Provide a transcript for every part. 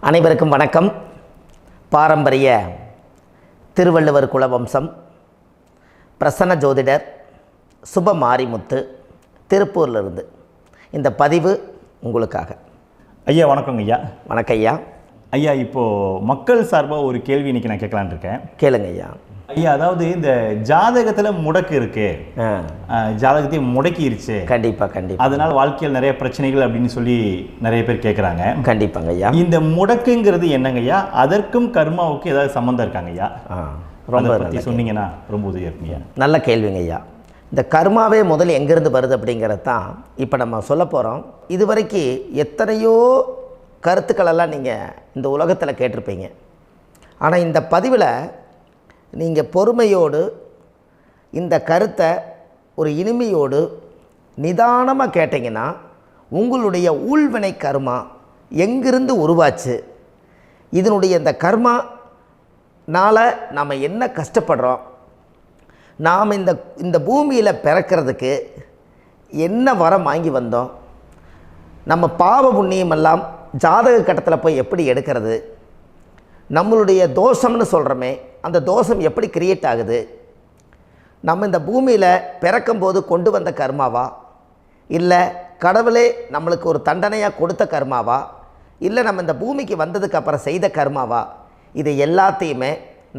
அனைவருக்கும் வணக்கம். பாரம்பரிய திருவள்ளுவர் குலவம்சம் பிரசன்ன ஜோதிடர் சுப மாரிமுத்து திருப்பூரிலிருந்து இந்த பதிவு உங்களுக்காக. ஐயா வணக்கங்க ஐயா. வணக்கம் ஐயா. ஐயா இப்போது மக்கள் சார்பாக ஒரு கேள்வி இன்றைக்கி நான் கேட்கலான் இருக்கேன். கேளுங்க ஐயா. ஐயா, அதாவது இந்த ஜாதகத்தில் முடக்கு இருக்கு, ஜாதகத்தையும் முடக்கிருச்சு, கண்டிப்பாக அதனால் வாழ்க்கையில் நிறைய பிரச்சனைகள் அப்படின்னு சொல்லி நிறைய பேர் கேட்குறாங்க. கண்டிப்பாங்க ஐயா. இந்த முடக்குங்கிறது என்னங்க ஐயா? அதற்கும் கர்மாவுக்கு ஏதாவது சம்மந்தம் இருக்காங்க ஐயா? ரொம்ப பற்றி சொன்னீங்கன்னா ரொம்ப உதவியாக இருக்குங்க. நல்ல கேள்விங்க ஐயா. இந்த கர்மாவே முதல்ல எங்கேருந்து வருது அப்படிங்கிறது தான் இப்போ நம்ம சொல்ல போகிறோம். இதுவரைக்கும் எத்தனையோ கருத்துக்களெல்லாம் நீங்கள் இந்த உலகத்தில் கேட்டிருப்பீங்க. ஆனால் இந்த பதிவில் நீங்கள் பொறுமையோடு இந்த கருத்தை ஒரு இனிமையோடு நிதானமாக கேட்டிங்கன்னா உங்களுடைய ஊழ்வினை கர்மா எங்கிருந்து உருவாச்சு, இதனுடைய இந்த கர்மானால் நாம் என்ன கஷ்டப்படுறோம், நாம் இந்த பூமியில் பிறக்கிறதுக்கு என்ன வரம் வாங்கி வந்தோம், நம்ம பாவ புண்ணியமெல்லாம் ஜாதக கட்டத்தில் போய் எப்படி எடுக்கிறது, நம்மளுடைய தோஷம்னு சொல்கிறோமே அந்த தோஷம் எப்படி கிரியேட் ஆகுது, நம்ம இந்த பூமியில் பிறக்கும்போது கொண்டு வந்த கர்மாவா, இல்லை கடவுளே நம்மளுக்கு ஒரு தண்டனையாக கொடுத்த கர்மாவா, இல்லை நம்ம இந்த பூமிக்கு வந்ததுக்கு அப்புறம் செய்த கர்மாவா, இது எல்லாத்தையுமே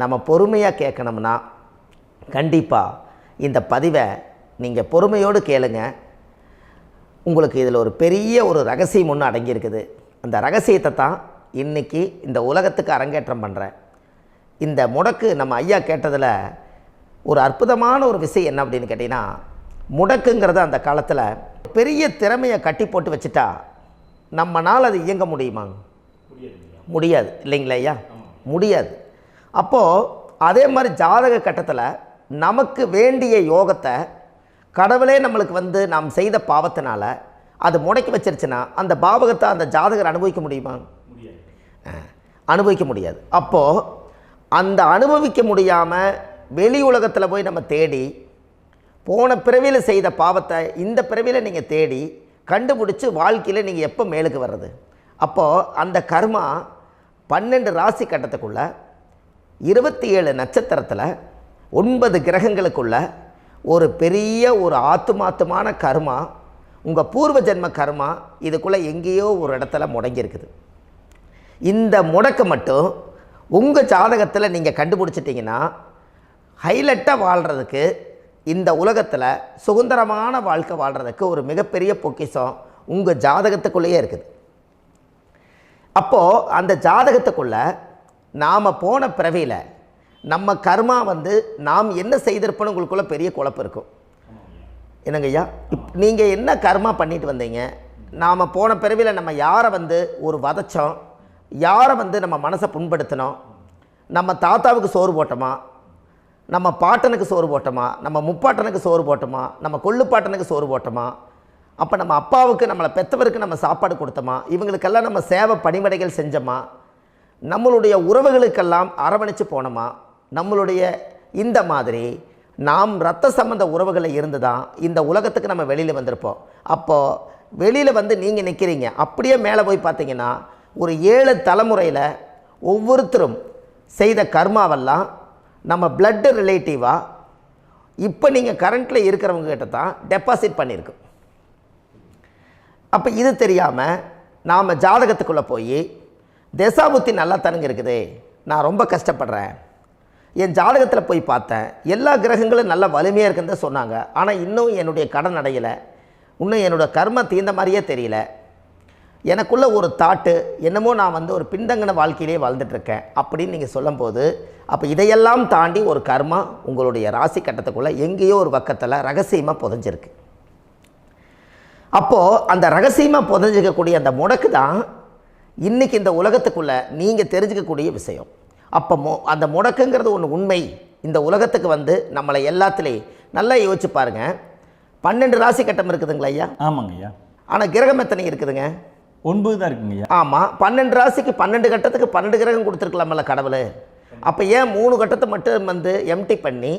நம்ம பொறுமையாக கேட்கணும்னா கண்டிப்பாக இந்த பதிவை நீங்கள் பொறுமையோடு கேளுங்க. உங்களுக்கு இதில் ஒரு பெரிய ஒரு ரகசியம் ஒன்று அடங்கியிருக்குது. அந்த ரகசியத்தை தான் இன்றைக்கி இந்த உலகத்துக்கு அரங்கேற்றம் பண்ணுறேன். இந்த முடக்கு நம்ம ஐயா கேட்டதில் ஒரு அற்புதமான ஒரு விஷயம் என்ன அப்படின்னு கேட்டிங்கன்னா, முடக்குங்கிறது அந்த காலத்தில் பெரிய திறமையை கட்டி போட்டு வச்சுட்டா நம்மனால் அது இயங்க முடியுமாங்க? முடியாது இல்லைங்களா ஐயா? முடியாது. அப்போது அதே மாதிரி ஜாதக கட்டத்தில் நமக்கு வேண்டிய யோகத்தை கடவுளே நம்மளுக்கு நாம் செய்த பாவத்தினால அது முடக்கி வச்சிருச்சுன்னா அந்த பாவகத்தை அந்த ஜாதகர் அனுபவிக்க முடியுமா? அனுபவிக்க முடியாது. அப்போது அந்த அனுபவிக்க முடியாமல் வெளி உலகத்தில் போய் நம்ம தேடி போன பிறவியில் செய்த பாவத்தை இந்த பிறவியில் நீங்கள் தேடி கண்டுபிடிச்சி வாழ்க்கையில் நீங்கள் எப்போ மேலுக்கு வர்றது? அப்போது அந்த கர்மா 12 ராசி கட்டத்துக்குள்ள 27 நட்சத்திரத்தில் 9 கிரகங்களுக்குள்ள ஒரு பெரிய ஒரு ஆத்துமாத்துமான கர்மா, உங்கள் பூர்வ ஜென்ம கர்மா இதுக்குள்ளே எங்கேயோ ஒரு இடத்துல முடங்கியிருக்குது. இந்த முடக்க மட்டும் உங்கள் ஜாதகத்தில் நீங்கள் கண்டுபிடிச்சிட்டிங்கன்னா ஹைலைட்டாக வாழ்கிறதுக்கு, இந்த உலகத்தில் சுதந்திரமான வாழ்க்கை வாழ்கிறதுக்கு ஒரு மிகப்பெரிய பொக்கிஷம் உங்கள் ஜாதகத்துக்குள்ளேயே இருக்குது. அப்போது அந்த ஜாதகத்துக்குள்ளே நாம் போன பிறவியில் நம்ம கர்மா நாம் என்ன செய்திருப்போன்னு உங்களுக்குள்ளே பெரிய குழப்பம் இருக்கும். என்னங்க ஐயா, நீங்கள் என்ன கர்மா பண்ணிட்டு வந்தீங்க, நாம் போன பிறவியில் நம்ம யாரை ஒரு வதச்சோம், யாரை நம்ம மனசை புண்படுத்தினோம், நம்ம தாத்தாவுக்கு சோறு போட்டோமா, நம்ம பாட்டனுக்கு சோறு போட்டோமா, நம்ம முப்பாட்டனுக்கு சோறு போட்டோமா, நம்ம கொள்ளுப்பாட்டனுக்கு சோறு போட்டோமா, அப்போ நம்ம அப்பாவுக்கு நம்மளை பெற்றவருக்கு நம்ம சாப்பாடு கொடுத்தோமா, இவங்களுக்கெல்லாம் நம்ம சேவை பணிமடைகள் செஞ்சோமா, நம்மளுடைய உறவுகளுக்கெல்லாம் அரவணைச்சு போனோமா, நம்மளுடைய இந்த மாதிரி நாம் இரத்த சம்பந்த உறவுகளை இருந்து தான் இந்த உலகத்துக்கு நம்ம வெளியில் வந்திருப்போம். அப்போது வெளியில் நீங்கள் நிற்கிறீங்க, அப்படியே மேலே போய் பார்த்தீங்கன்னா ஒரு 7 தலைமுறையில் ஒவ்வொருத்தரும் செய்த கர்மாவெல்லாம் நம்ம பிளட்டு ரிலேட்டிவாக இப்போ நீங்கள் கரண்ட்டில் இருக்கிறவங்க கிட்ட தான் டெபாசிட் பண்ணியிருக்கோம். அப்போ இது தெரியாமல் நாம் ஜாதகத்துக்குள்ளே போய் தசாபுத்தி நல்லா தனுங்க இருக்குது, நான் ரொம்ப கஷ்டப்படுறேன், என் ஜாதகத்தில் போய் பார்த்தேன் எல்லா கிரகங்களும் நல்ல வலிமையாக இருக்குன்னு தான் சொன்னாங்க, ஆனால் இன்னும் என்னுடைய கடன் அடையலை, இன்னும் என்னோடய கர்ம தீர்ந்த மாதிரியே தெரியல, எனக்குள்ளே ஒரு தாட்டு என்னமோ நான் ஒரு பின்தங்கின வாழ்க்கையிலே வாழ்ந்துட்டுருக்கேன் அப்படின்னு நீங்கள் சொல்லும்போது, அப்போ இதையெல்லாம் தாண்டி ஒரு கர்மா உங்களுடைய ராசி கட்டத்துக்குள்ளே எங்கேயோ ஒரு பக்கத்தில் ரகசியமாக புதைஞ்சிருக்கு. அப்போது அந்த ரகசியமாக புதைஞ்சிக்கக்கூடிய அந்த முடக்கு தான் இன்றைக்கி இந்த உலகத்துக்குள்ளே நீங்கள் தெரிஞ்சுக்கக்கூடிய விஷயம். அப்போ அந்த முடக்குங்கிறது ஒன்று உண்மை. இந்த உலகத்துக்கு நம்மளை எல்லாத்துலேயும் நல்லா யோசிச்சு பாருங்கள். 12 ராசி கட்டம் இருக்குதுங்களா ஐயா? ஆமாங்க ஐயா. ஆனால் கிரகம் எத்தனை இருக்குதுங்க? 9 தான் இருக்குங்க ஐயா. ஆமாம், 12 ராசிக்கு 12 கட்டத்துக்கு 12 கிரகம் கொடுத்துருக்கலாமல்ல கடவுள். அப்போ ஏன் 3 கட்டத்தை மட்டும் எம்டி பண்ணி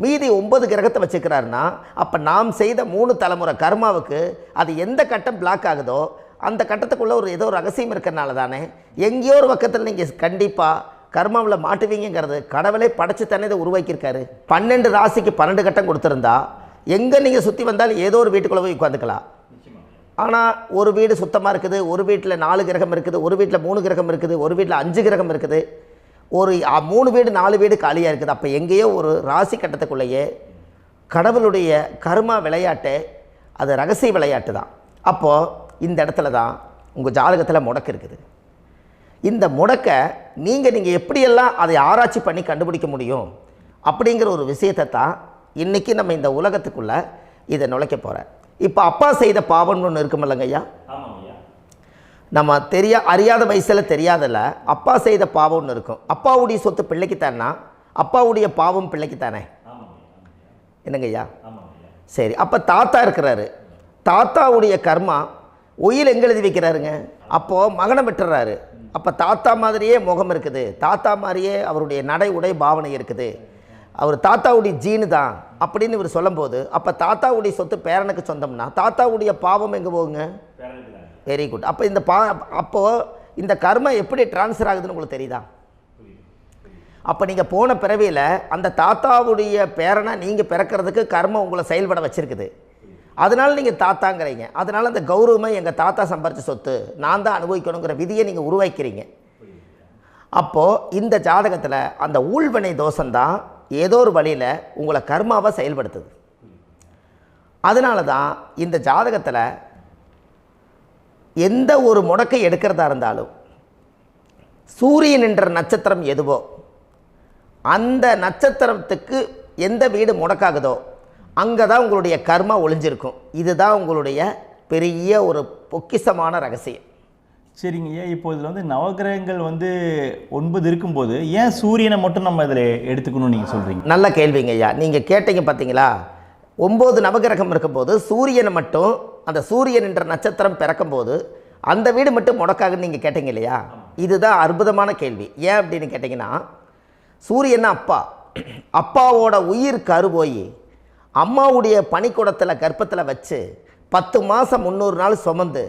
மீதி 9 கிரகத்தை வச்சுக்கிறாருன்னா, அப்போ நாம் செய்த 3 தலைமுறை கர்மாவுக்கு அது எந்த கட்டம் பிளாக் ஆகுதோ அந்த கட்டத்துக்குள்ளே ஏதோ ஒரு ரகசியம் இருக்கிறனால தானே எங்கேயோ ஒரு பக்கத்தில் நீங்கள் கண்டிப்பாக கர்மாவில் மாட்டுவீங்கிறது கடவுளே படைச்சு தானே இதை உருவாக்கியிருக்காரு. 12 ராசிக்கு 12 கட்டம் கொடுத்துருந்தா எங்கே நீங்கள் சுற்றி வந்தாலும் ஏதோ ஒரு வீட்டுக்குள்ளே போய் உட்காந்துக்கலாம். ஆனால் ஒரு வீடு சுத்தமாக இருக்குது, ஒரு வீட்டில் 4 கிரகம் இருக்குது, ஒரு வீட்டில் 3 கிரகம் இருக்குது, ஒரு வீட்டில் 5 கிரகம் இருக்குது, ஒரு 3 வீடு 4 வீடு காலியாக இருக்குது. அப்போ எங்கேயோ ஒரு ராசி கட்டத்துக்குள்ளேயே கடவுளுடைய கர்மா விளையாட்டு, அது ரகசிய விளையாட்டு தான். அப்போது இந்த இடத்துல தான் உங்கள் ஜாதகத்தில் முடக்கு இருக்குது. இந்த முடக்கை நீங்கள் எப்படியெல்லாம் அதை ஆராய்ச்சி பண்ணி கண்டுபிடிக்க முடியும் அப்படிங்கிற ஒரு விஷயத்தை தான் இன்றைக்கி நம்ம இந்த உலகத்துக்குள்ளே இதை நுழைக்க போகிறேன். இப்போ அப்பா செய்த பாவம்னு ஒன்று இருக்குமில்லங்க ஐயா, நம்ம அறியாத வயசில் தெரியாதில்ல, அப்பா செய்த பாவம்னு இருக்கும். அப்பாவுடைய சொத்து பிள்ளைக்குத்தானா, அப்பாவுடைய பாவம் பிள்ளைக்குத்தானே, என்னங்க ஐயா? சரி, அப்போ தாத்தா இருக்கிறாரு, தாத்தாவுடைய கர்மா உயிர் எங்கே எழுதி வைக்கிறாருங்க? அப்போது மகனை விட்டுறாரு. அப்போ தாத்தா மாதிரியே முகம் இருக்குது, தாத்தா மாதிரியே அவருடைய நடை உடை பாவனை இருக்குது, அவர் தாத்தாவுடைய ஜீனு தான் அப்படின்னு இவர் சொல்லும்போது, அப்போ தாத்தாவுடைய சொத்து பேரனுக்கு சொந்தம்னா தாத்தாவுடைய பாவம் எங்கே போகுங்க? Very good. அப்போ அப்போது இந்த கர்மா எப்படி டிரான்ஸ்ஃபர் ஆகுதுன்னு உங்களுக்கு தெரியுதா? அப்போ நீங்கள் போன பிறவியில் அந்த தாத்தாவுடைய பேரனை நீங்கள் பிறக்கிறதுக்கு கர்மம் உங்களை செயல்பட வச்சுருக்குது. அதனால் நீங்கள் தாத்தாங்கிறீங்க. அதனால் அந்த கௌரவமாக எங்கள் தாத்தா சம்பாரித்த சொத்து நான் தான் அனுபவிக்கணுங்கிற விதியை நீங்கள் உருவாக்கிறீங்க. அப்போது இந்த ஜாதகத்தில் அந்த ஊழ்வினை தோஷந்தான் ஏதோ ஒரு வழியில் உங்களை கர்மாவை செயல்படுத்துது. அதனால தான் இந்த ஜாதகத்தில் எந்த ஒரு முடக்கை எடுக்கிறதா இருந்தாலும் சூரியன் என்ற நட்சத்திரம் எதுவோ அந்த நட்சத்திரத்துக்கு எந்த வீடு முடக்காகுதோ அங்கே தான் உங்களுடைய கர்மா ஒளிஞ்சிருக்கும். இதுதான் உங்களுடைய பெரிய ஒரு பொக்கிஷமான ரகசியம். சரிங்க ஐயா, இப்போ இதில் நவகிரகங்கள் 9 இருக்கும்போது ஏன் சூரியனை மட்டும் நம்ம இதில் எடுத்துக்கணும்னு நீங்கள் சொல்கிறீங்க? நல்ல கேள்விங்க ஐயா. நீங்கள் கேட்டீங்க பார்த்தீங்களா, 9 நவகிரகம் இருக்கும்போது சூரியனை மட்டும், அந்த சூரியன் என்ற நட்சத்திரம் பிறக்கும்போது அந்த வீடு மட்டும் முடக்காகுன்னு நீங்கள் கேட்டீங்க இல்லையா? இதுதான் அற்புதமான கேள்வி. ஏன் அப்படின்னு கேட்டிங்கன்னா, சூரியன் அப்பாவோட உயிர் கரு போய் அம்மாவுடைய பனிக்கூடத்தில் கர்ப்பத்தில் வச்சு 10 மாதம் 300 நாள் சுமந்து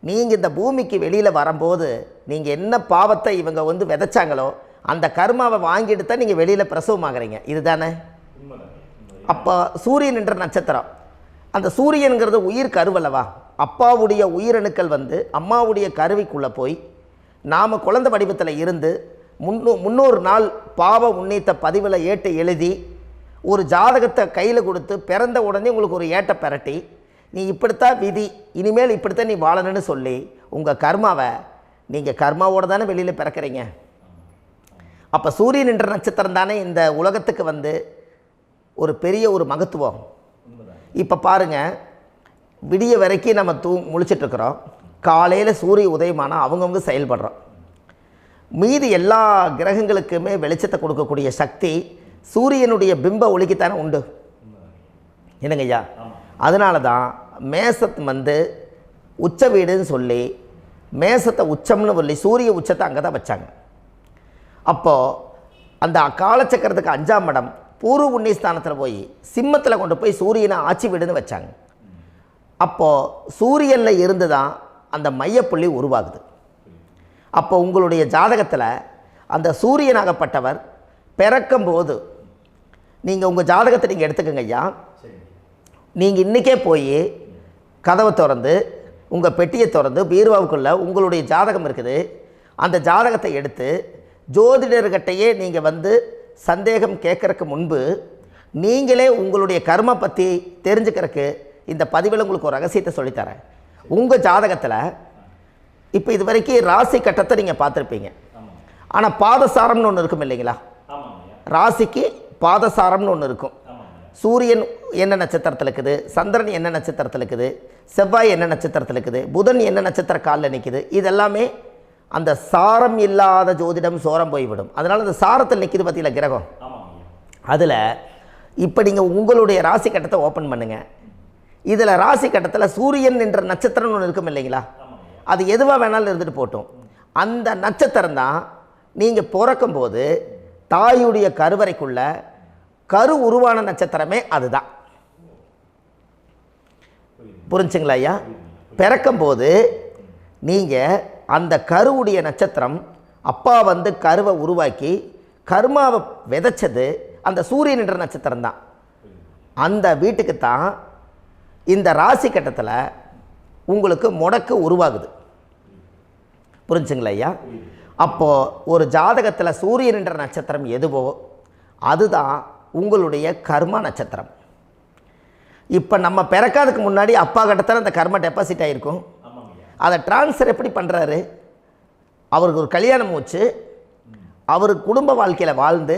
நீங்கள் இந்த பூமிக்கு வெளியில் வரும்போது நீங்கள் என்ன பாவத்தை இவங்க விதைச்சாங்களோ அந்த கர்மாவை வாங்கிட்டு தான் நீங்கள் வெளியில் பிரசவமாகறீங்க. இதுதானே? அப்போ சூரியன் என்ற நட்சத்திரம், அந்த சூரியனுங்கிறது உயிர் கருவல்லவா, அப்பாவுடைய உயிரணுக்கள் அம்மாவுடைய கருவிக்குள்ளே போய் நாம் குழந்தை வடிவத்தில் இருந்து 300 நாள் பாவ உன்னித்த பதிவில் ஏட்டு எழுதி ஒரு ஜாதகத்தை கையில் கொடுத்து பிறந்த உடனே உங்களுக்கு ஒரு ஏட்டை பெரட்டி நீ இப்படித்தான் விதி, இனிமேல் இப்படித்தான் நீ வாழணும்னு சொல்லி உங்கள் கர்மாவை நீங்கள் கர்மாவோடு தானே வெளியில் பிறக்கிறீங்க. அப்போ சூரியன் என்ற நட்சத்திரம் தானே இந்த உலகத்துக்கு ஒரு பெரிய ஒரு மகத்துவம். இப்போ பாருங்கள், விடிய வரைக்கும் நம்ம முழிச்சிட்ருக்குறோம், காலையில் சூரிய உதயமானால் அவங்கவுங்க செயல்படுறோம். மீதி எல்லா கிரகங்களுக்குமே வெளிச்சத்தை கொடுக்கக்கூடிய சக்தி சூரியனுடைய பிம்ப ஒளிக்குத்தானே உண்டு, என்னங்க ஐயா? அதனால தான் மேசத்து உச்ச வீடுன்னு சொல்லி மேசத்தை உச்சம்னு சொல்லி சூரிய உச்சத்தை அங்கே தான் வச்சாங்க. அப்போது அந்த காலச்சக்கரத்துக்கு 5ஆம் இடம் பூர்வ புண்ணியஸ்தானத்தில் போய் சிம்மத்தில் கொண்டு போய் சூரியனை ஆட்சி வீடுன்னு வச்சாங்க. அப்போது சூரியனில் இருந்து தான் அந்த மையப்புள்ளி உருவாகுது. அப்போ உங்களுடைய ஜாதகத்தில் அந்த சூரியனாகப்பட்டவர் பிறக்கும்போது நீங்கள் உங்கள் ஜாதகத்தை நீங்கள் எடுத்துக்கங்க ஐயா. நீங்கள் இன்றைக்கே போய் கதவை திறந்து உங்கள் பெட்டியை திறந்து பீர்வாவுக்குள்ளே உங்களுடைய ஜாதகம் இருக்குது, அந்த ஜாதகத்தை எடுத்து ஜோதிடர்கிட்டையே நீங்கள் சந்தேகம் கேட்குறக்கு முன்பு நீங்களே உங்களுடைய கர்ம பற்றி தெரிஞ்சுக்கிறதுக்கு இந்த பதிவில் உங்களுக்கு ஒரு ரகசியத்தை சொல்லித்தரேன். உங்கள் ஜாதகத்தில் இப்போ இது வரைக்கும் ராசி கட்டத்தை நீங்கள் பார்த்துருப்பீங்க, ஆனால் பாதசாரம்னு ஒன்று இருக்கும் இல்லைங்களா? ராசிக்கு பாதசாரம்னு ஒன்று இருக்கும். சூரியன் என்ன நட்சத்திரத்தில் இருக்குது, சந்திரன் என்ன நட்சத்திரத்தில் இருக்குது, செவ்வாய் என்ன நட்சத்திரத்தில் இருக்குது, புதன் என்ன நட்சத்திர காலில் நிற்குது, இதெல்லாமே அந்த சாரம் இல்லாத ஜோதிடம் சோரம் போய்விடும். அதனால் அந்த சாரத்தில் நிற்கிது பார்த்தீங்களா கிரகம், அதில் இப்போ நீங்கள் உங்களுடைய ராசி கட்டத்தை ஓப்பன் பண்ணுங்கள். இதில் ராசி கட்டத்தில் சூரியன் என்ற நட்சத்திரம்னு ஒன்று இருக்கும் இல்லைங்களா? அது எதுவாக வேணாலும் இருந்துட்டு போட்டோம். அந்த நட்சத்திரம் தான் நீங்கள் பிறக்கும்போது தாயுடைய கருவறைக்குள்ள கரு உருவான நட்சத்திரமே அதுதான். புரிஞ்சுங்களா ஐயா? பிறக்கும்போது நீங்கள் அந்த கருவுடைய நட்சத்திரம் அப்பா வந்து கருவை உருவாக்கி கர்மாவை விதைச்சது அந்த சூரியன் என்ற நட்சத்திரம் தான். அந்த வீட்டுக்கு தான் இந்த ராசி கட்டத்தில் உங்களுக்கு முடக்கு உருவாகுது. புரிஞ்சுங்களா ஐயா? அப்போது ஒரு ஜாதகத்தில் சூரியன் என்ற நட்சத்திரம் எதுவோ அதுதான் உங்களுடைய கர்மா நட்சத்திரம். இப்போ நம்ம பிறக்காதுக்கு முன்னாடி அப்பா கட்டத்தில் அந்த கர்மா டெபாசிட் ஆகிருக்கும். அதை ட்ரான்ஸ்ஃபர் எப்படி பண்ணுறாரு? அவருக்கு ஒரு கல்யாணம் வச்சு அவர் குடும்ப வாழ்க்கையில் வாழ்ந்து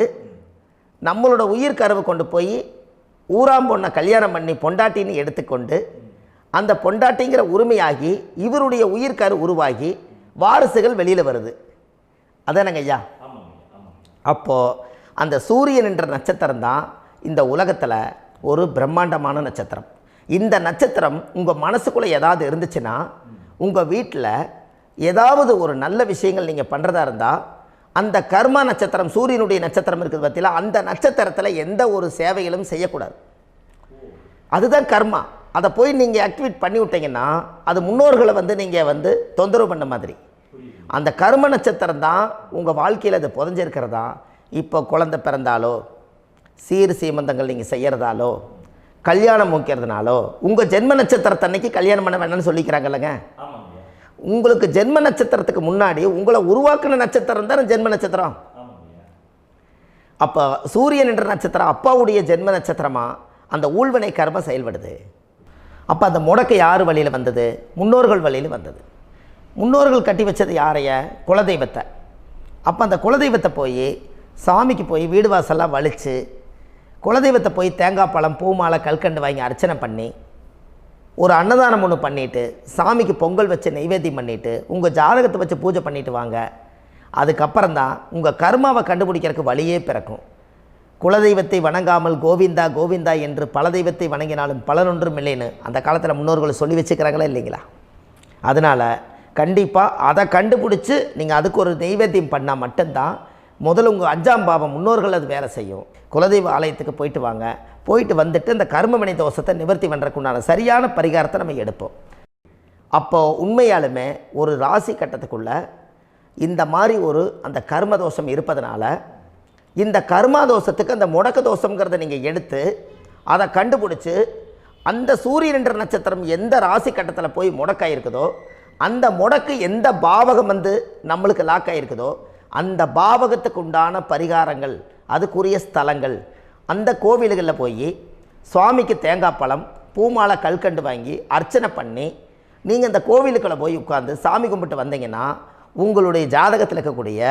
நம்மளோட உயிர் கருவை கொண்டு போய் ஊராம் பொண்ணை கல்யாணம் பண்ணி பொண்டாட்டின்னு எடுத்துக்கொண்டு அந்த பொண்டாட்டிங்கிற உரிமையாகி இவருடைய உயிர் கரு உருவாகி வாரிசுகள் வெளியில் வருது. அதானங்க ஐயா? அப்போது அந்த சூரியன் என்ற நட்சத்திரம் தான் இந்த உலகத்தில் ஒரு பிரம்மாண்டமான நட்சத்திரம். இந்த நட்சத்திரம் உங்கள் மனசுக்குள்ளே ஏதாவது இருந்துச்சுன்னா உங்கள் வீட்டில் ஏதாவது ஒரு நல்ல விஷயங்கள் நீங்கள் பண்ணுறதா இருந்தால் அந்த கர்மா நட்சத்திரம் சூரியனுடைய நட்சத்திரம் இருக்குது பார்த்தீங்களா, அந்த நட்சத்திரத்தில் எந்த ஒரு சேவைகளும் செய்யக்கூடாது. அதுதான் கர்மா. அதை போய் நீங்கள் ஆக்டிவேட் பண்ணி விட்டீங்கன்னா அது முன்னோர்களை வந்து நீங்கள் வந்து தொந்தரவு பண்ண மாதிரி. அந்த கர்ம நட்சத்திரம் தான் உங்கள் வாழ்க்கையில் அது புதஞ்சிருக்கிறதா. இப்போ குழந்தை பிறந்தாலோ சீர் சீமந்தங்கள் நீங்கள் செய்கிறதாலோ கல்யாணம் முக்கிறதுனாலோ உங்கள் ஜென்ம நட்சத்திரத்தன்னைக்கு கல்யாணம் பண்ண வேண்டாம்னு சொல்லிக்கிறாங்கல்லங்க. உங்களுக்கு ஜென்ம நட்சத்திரத்துக்கு முன்னாடி உங்களை உருவாக்குன நட்சத்திரம் தான் ஜென்ம நட்சத்திரம். அப்போ சூரியன் என்ற நட்சத்திரம் அப்பாவுடைய ஜென்ம நட்சத்திரமாக அந்த ஊழ்வினை கர்மம் செயல்படுது. அப்போ அந்த முடக்கு யார் வழியில் வந்தது? முன்னோர்கள் வழியில் வந்தது. முன்னோர்கள் கட்டி வச்சது யாரைய? குலதெய்வத்தை. அப்போ அந்த குலதெய்வத்தை போய் சாமிக்கு போய் வீடு வாசல்லாம் வலித்து குலதெய்வத்தை போய் தேங்காய் பழம் பூ மாலை கல்கண்டு வாங்கி அர்ச்சனை பண்ணி ஒரு அன்னதானம் ஒன்று பண்ணிவிட்டு சாமிக்கு பொங்கல் வச்சு நைவேத்தியம் பண்ணிவிட்டு உங்கள் ஜாதகத்தை வச்சு பூஜை பண்ணிவிட்டு வாங்க. அதுக்கப்புறம் தான் உங்கள் கர்மாவை கண்டுபிடிக்கிறதுக்கு வழியே பிறக்கும். குலதெய்வத்தை வணங்காமல் கோவிந்தா கோவிந்தா என்று பல தெய்வத்தை வணங்கினாலும் பலனொன்றும் இல்லைன்னு அந்த காலத்தில் முன்னோர்கள் சொல்லி வச்சுக்கிறாங்களா இல்லைங்களா? அதனால் கண்டிப்பாக அதை கண்டுபிடிச்சி நீங்கள் அதுக்கு ஒரு நைவேத்தியம் பண்ணால் மட்டும்தான் முதல்ல உங்கள் 5ஆம் பாவம் முன்னோர்கள் அது வேலை செய்யும். குலதெய்வ ஆலயத்துக்கு போயிட்டு வாங்க. போயிட்டு வந்துட்டு இந்த கர்மவினை தோஷத்தை நிவர்த்தி பண்ணுறதுக்குண்டான சரியான பரிகாரத்தை நம்ம எடுப்போம். அப்போது உண்மையாலுமே ஒரு ராசி கட்டத்துக்குள்ளே இந்த மாதிரி ஒரு அந்த கர்ம தோஷம் இருப்பதனால இந்த கர்மா தோஷத்துக்கு அந்த முடக்க தோஷங்கிறத நீங்கள் எடுத்து அதை கண்டுபிடிச்சி அந்த சூரியன் என்ற நட்சத்திரம் எந்த ராசி கட்டத்தில் போய் முடக்காயிருக்குதோ அந்த முடக்கு எந்த பாவகம் வந்து நம்மளுக்கு லாக் ஆகிருக்குதோ அந்த பாவகத்துக்கு உண்டான பரிகாரங்கள் அதுக்குரிய ஸ்தலங்கள் அந்த கோவில்களில் போய் சுவாமிக்கு தேங்காய் பழம் பூமாலை கல்கண்டு வாங்கி அர்ச்சனை பண்ணி நீங்கள் அந்த கோவிலுக்குள்ளே போய் உட்காந்து சாமி கும்பிட்டு வந்தீங்கன்னா உங்களுடைய ஜாதகத்தில் இருக்கக்கூடிய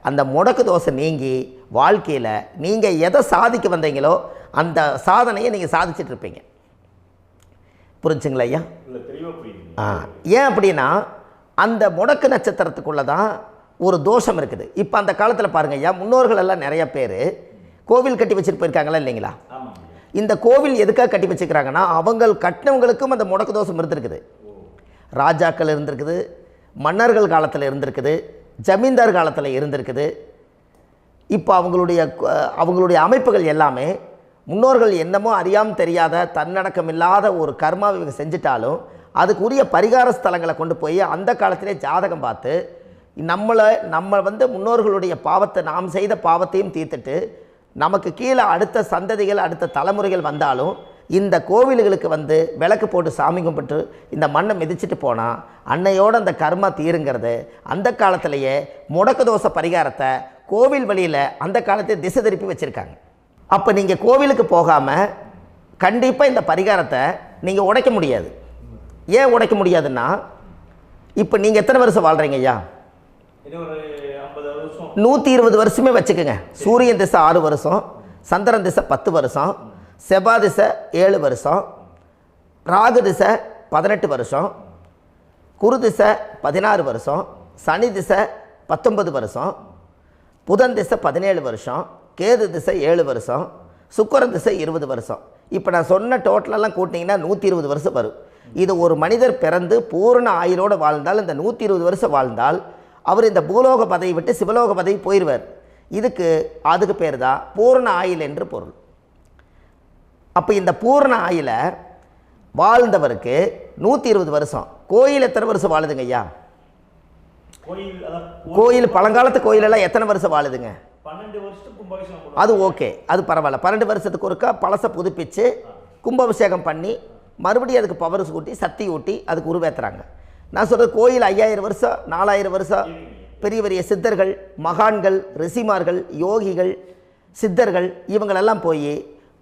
அந்த முடக்கு தோசை நீங்கி வாழ்க்கையில் நீங்கள் எதை சாதிக்க வந்தீங்களோ அந்த சாதனையை நீங்கள் சாதிச்சிட்ருப்பீங்க. புரிஞ்சுங்களா ஐயா? ஏன் அப்படின்னா அந்த முடக்கு நட்சத்திரத்துக்குள்ளே தான் ஒரு தோஷம் இருக்குது. இப்போ அந்த காலத்தில் பாருங்கள் ஐயா, முன்னோர்கள் எல்லாம் நிறைய பேர் கோவில் கட்டி வச்சுட்டு போயிருக்காங்களா இல்லைங்களா? இந்த கோவில் எதுக்காக கட்டி வச்சுக்கிறாங்கன்னா அவங்க கட்டினவங்களுக்கும் அந்த முடக்கு தோஷம் இருந்திருக்குது. ராஜாக்கள் இருந்திருக்குது, மன்னர்கள் காலத்தில் இருந்திருக்குது, ஜமீன்தார் காலத்தில் இருந்திருக்குது. இப்போ அவங்களுடைய அமைப்புகள் எல்லாமே முன்னோர்கள் என்னமோ அறியாமல் தெரியாத தன்னடக்கம் இல்லாத ஒரு கர்மாவை இவங்க செஞ்சிட்டாலும் அதுக்குரிய பரிகார ஸ்தலங்களை கொண்டு போய் அந்த காலத்திலே ஜாதகம் பார்த்து நம்ம வந்து முன்னோர்களுடைய பாவத்தை நாம் செய்த பாவத்தையும் தீர்த்துட்டு நமக்கு கீழே அடுத்த சந்ததிகள் அடுத்த தலைமுறைகள் வந்தாலும் இந்த கோவில்களுக்கு வந்து விளக்கு போட்டு சாமி கும்பிட்டு இந்த மண்ணை மிதிச்சுட்டு போனால் அன்னையோடு அந்த கர்மா தீருங்கிறது அந்த காலத்திலேயே முடக்க தோஷ பரிகாரத்தை கோவில் வழியில் அந்த காலத்தை திசை திருப்பி வச்சுருக்காங்க. அப்போ நீங்கள் கோவிலுக்கு போகாமல் கண்டிப்பாக இந்த பரிகாரத்தை நீங்கள் உடைக்க முடியாது. ஏன் உடைக்க முடியாதுன்னா இப்போ நீங்கள் எத்தனை வருஷம் வாழ்கிறீங்க ஐயா? 120 வருஷமே வச்சுக்கோங்க. சூரியன் திசை 6 வருஷம், சந்திரன் திசை 10 வருஷம், செவ்வாய் திசை 7 வருஷம், ராகு திசை 18 வருஷம், குரு திசை 16 வருஷம், சனி திசை 19 வருஷம், புதன் திசை 17 வருஷம், கேது திசை 7 வருஷம், சுக்கிரன் திசை 20 வருஷம். இப்போ நான் சொன்ன டோட்டலெல்லாம் கூட்டிங்கன்னா 120 வருஷம் வரும். இது ஒரு மனிதர் பிறந்து பூரண ஆயுளோடு வாழ்ந்தால் இந்த 120 வருஷம் வாழ்ந்தால் அவர் இந்த பூலோக பதவி விட்டு சிவலோக பதவி போயிடுவார். அதுக்கு பேர் தான் பூரண ஆயுள் என்று பொருள். அப்போ இந்த பூரண ஆயுளை வாழ்ந்தவருக்கு 120 வருஷம். கோயில் எத்தனை வருஷம் வாழுதுங்க ஐயா? கோயில் பழங்காலத்து கோயிலெல்லாம் எத்தனை வருஷம் வாழுதுங்க? 12 வருஷத்துக்கு கும்பாபிஷேகம். அது ஓகே, அது பரவாயில்ல. 12 வருஷத்துக்கு ஒருக்கா பழசை புதுப்பிச்சு கும்பாபிஷேகம் பண்ணி மறுபடியும் அதுக்கு பவர் ஊட்டி சக்தி ஊட்டி அதுக்கு உருவேற்றுறாங்க. நான் சொல்கிறது கோயில் 5000 வருஷம் 4000 வருஷம் பெரிய பெரிய சித்தர்கள், மகான்கள், ரிஷிமார்கள், யோகிகள், சித்தர்கள் இவங்களெல்லாம் போய்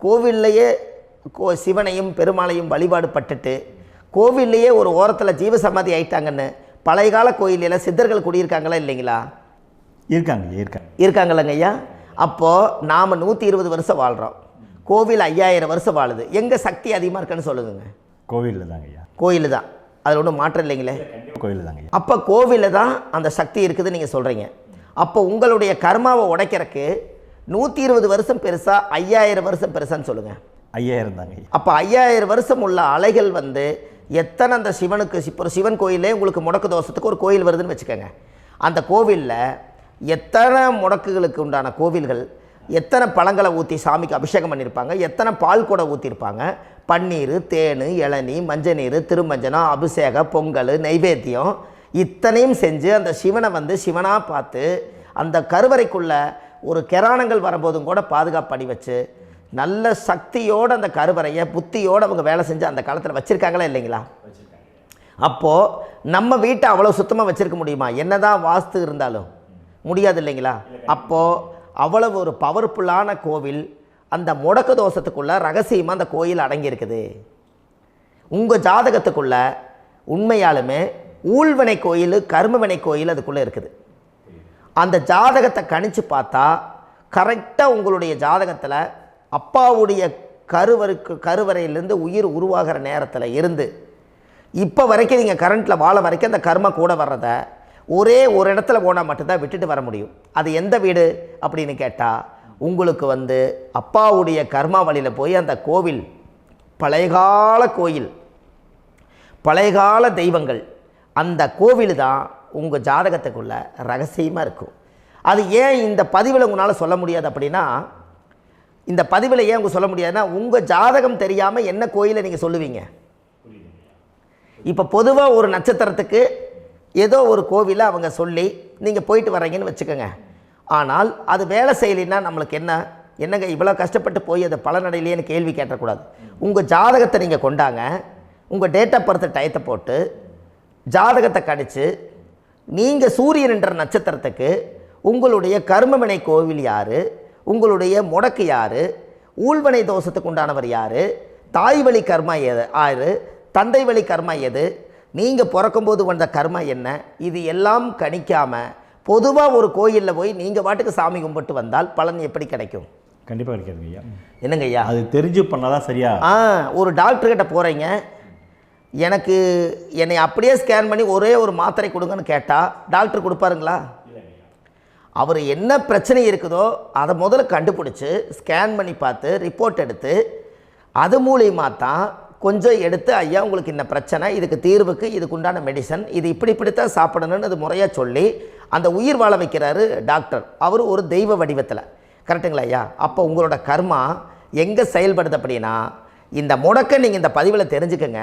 கோவில்லையே சிவனையும் பெருமாளையும் வழிபாடு பட்டுட்டு கோவில்லையே ஒரு ஓரத்தில் ஜீவசமாதி ஆயிட்டாங்கன்னு பழைய கால கோயிலில் சித்தர்கள் குடியிருக்காங்களா இல்லைங்களா? இருக்காங்கல்லங்க ஐயா. அப்போது நாம் 120 வருஷம் வாழ்கிறோம், கோவில் 5000 வருஷம் வாழுது. எங்கே சக்தி அதிகமாக இருக்குன்னு சொல்லுங்க? கோவிலில் தாங்க ஐயா. கோயில் தான், அதில் ஒன்றும் மாற்றம் இல்லைங்களே. கோயில் தாங்க. அப்போ கோவிலில் தான் அந்த சக்தி இருக்குதுன்னு நீங்கள் சொல்கிறீங்க. அப்போ உங்களுடைய கர்மாவை உடைக்கிறதுக்கு 120 வருஷம் பெருசா 5000 வருஷம் பெருசான்னு சொல்லுங்கள்? 5000 தாங்க. அப்போ 5000 வருஷம் உள்ள அலைகள் வந்து எத்தனை அந்த சிவனுக்கு இப்போ சிவன் கோயிலே உங்களுக்கு முடக்கு தோஷத்துக்கு ஒரு கோயில் வருதுன்னு வச்சுக்கோங்க. அந்த கோவிலில் எத்தனை முடக்குகளுக்கு உண்டான கோவில்கள், எத்தனை பழங்களை ஊற்றி சாமிக்கு அபிஷேகம் பண்ணியிருப்பாங்க, எத்தனை பால் கூட ஊற்றிருப்பாங்க, பன்னீர், தேன், இளநீ, மஞ்சள் நீர், திருமஞ்சனம், அபிஷேகம், பொங்கல், நைவேத்தியம் இத்தனையும் செஞ்சு அந்த சிவனை வந்து சிவனாக பார்த்து அந்த கருவறைக்குள்ள ஒரு கிராணங்கள் வரும்போதும் கூட பாதுகாப்பு பண்ணி வச்சு நல்ல சக்தியோடு அந்த கருவறையை புத்தியோடு அவங்க வேலை செஞ்சு அந்த காலத்தில் வச்சுருக்காங்களா இல்லைங்களா? அப்போது நம்ம வீட்டை அவ்வளோ சுத்தமாக வச்சுருக்க முடியுமா? என்னதான் வாஸ்து இருந்தாலும் முடியாது இல்லைங்களா? அப்போது அவ்வளவு ஒரு பவர்ஃபுல்லான கோவில் அந்த முடக்கு தோஷத்துக்குள்ளே ரகசியமாக அந்த கோயில் அடங்கியிருக்குது. உங்கள் ஜாதகத்துக்குள்ளே உண்மையாலுமே ஊழ்வினை கோயில், கர்மவினை கோயில் அதுக்குள்ளே இருக்குது. அந்த ஜாதகத்தை கணிச்சு பார்த்தா கரெக்டாக உங்களுடைய ஜாதகத்தில் அப்பாவுடைய கருவறையிலேருந்து உயிர் உருவாகிற நேரத்தில் இருந்து இப்போ வரைக்கும் நீங்கள் கரண்ட்டில் வாழ வரைக்கும் அந்த கர்ம கூட வர்றதை ஒரே ஒரு இடத்துல போனால் மட்டும்தான் விட்டுட்டு வர முடியும். அது எந்த வீடு அப்படின்னு கேட்டால் உங்களுக்கு வந்து அப்பாவுடைய கர்மா வழியில் போய் அந்த கோவில் பழையகால கோயில், பழையகால தெய்வங்கள், அந்த கோவில் தான் உங்கள் ஜாதகத்துக்குள்ள ரகசியமாக இருக்கும். அது ஏன் இந்த பதிவில் உங்களால் சொல்ல முடியாது அப்படின்னா, இந்த பதிவில் ஏன் உங்க சொல்ல முடியாதுன்னா உங்கள் ஜாதகம் தெரியாமல் என்ன கோயிலை நீங்கள் சொல்லுவீங்க? இப்போ பொதுவாக ஒரு நட்சத்திரத்துக்கு ஏதோ ஒரு கோவிலை அவங்க சொல்லி நீங்கள் போயிட்டு வர்றீங்கன்னு வச்சுக்கோங்க. ஆனால் அது வேலை செய்யலைன்னா நம்மளுக்கு என்னங்க இவ்வளோ கஷ்டப்பட்டு போய் அதை பலனடையிலேன்னு கேள்வி கேட்டக்கூடாது. உங்கள் ஜாதகத்தை நீங்கள் கொண்டாங்க, உங்கள் டேட் ஆஃப் பர்த் டயத்தை போட்டு ஜாதகத்தை கணிச்சு நீங்கள் சூரியன் என்ற நட்சத்திரத்துக்கு உங்களுடைய கர்மவினை கோவில் யார், உங்களுடைய முடக்கு யார், ஊழ்வனை தோஷத்துக்கு உண்டானவர் யார், தாய் வழி கர்மா யார், தந்தை வழி கர்மா எது, நீங்கள் பிறக்கும்போது வந்த கர்மா என்ன, இது எல்லாம் கணிக்காமல் பொதுவாக ஒரு கோயிலில் போய் நீங்கள் பாட்டுக்கு சாமி கும்பிட்டு வந்தால் பலன் எப்படி கிடைக்கும்? கண்டிப்பாக கிடைக்காதுங்க ஐயா. என்னங்க ஐயா? அது தெரிஞ்சு பண்ணாதான் சரியா? ஒரு டாக்டர்கிட்ட போகிறீங்க, என்னை அப்படியே ஸ்கேன் பண்ணி ஒரே ஒரு மாத்திரை கொடுங்கன்னு கேட்டால் டாக்டர் கொடுப்பாருங்களா? அவர் என்ன பிரச்சனை இருக்குதோ அதை முதல்ல கண்டுபிடிச்சி ஸ்கேன் பண்ணி பார்த்து ரிப்போர்ட் எடுத்து அது மூலியமாக தான் கொஞ்சம் எடுத்து ஐயா உங்களுக்கு இந்த பிரச்சனை, இதுக்கு தீர்வுக்கு இதுக்குண்டான மெடிசன், இது இப்படித்தான் சாப்பிடணும்னு அது முறையாக சொல்லி அந்த உயிர் வாழ வைக்கிறாரு டாக்டர். அவர் ஒரு தெய்வ வடிவத்தில். கரெக்டுங்களா ஐயா? அப்போ உங்களோட கர்மா எங்கே செயல்படுது அப்படின்னா, இந்த முடக்க நீங்கள் இந்த பதிவில் தெரிஞ்சுக்கங்க.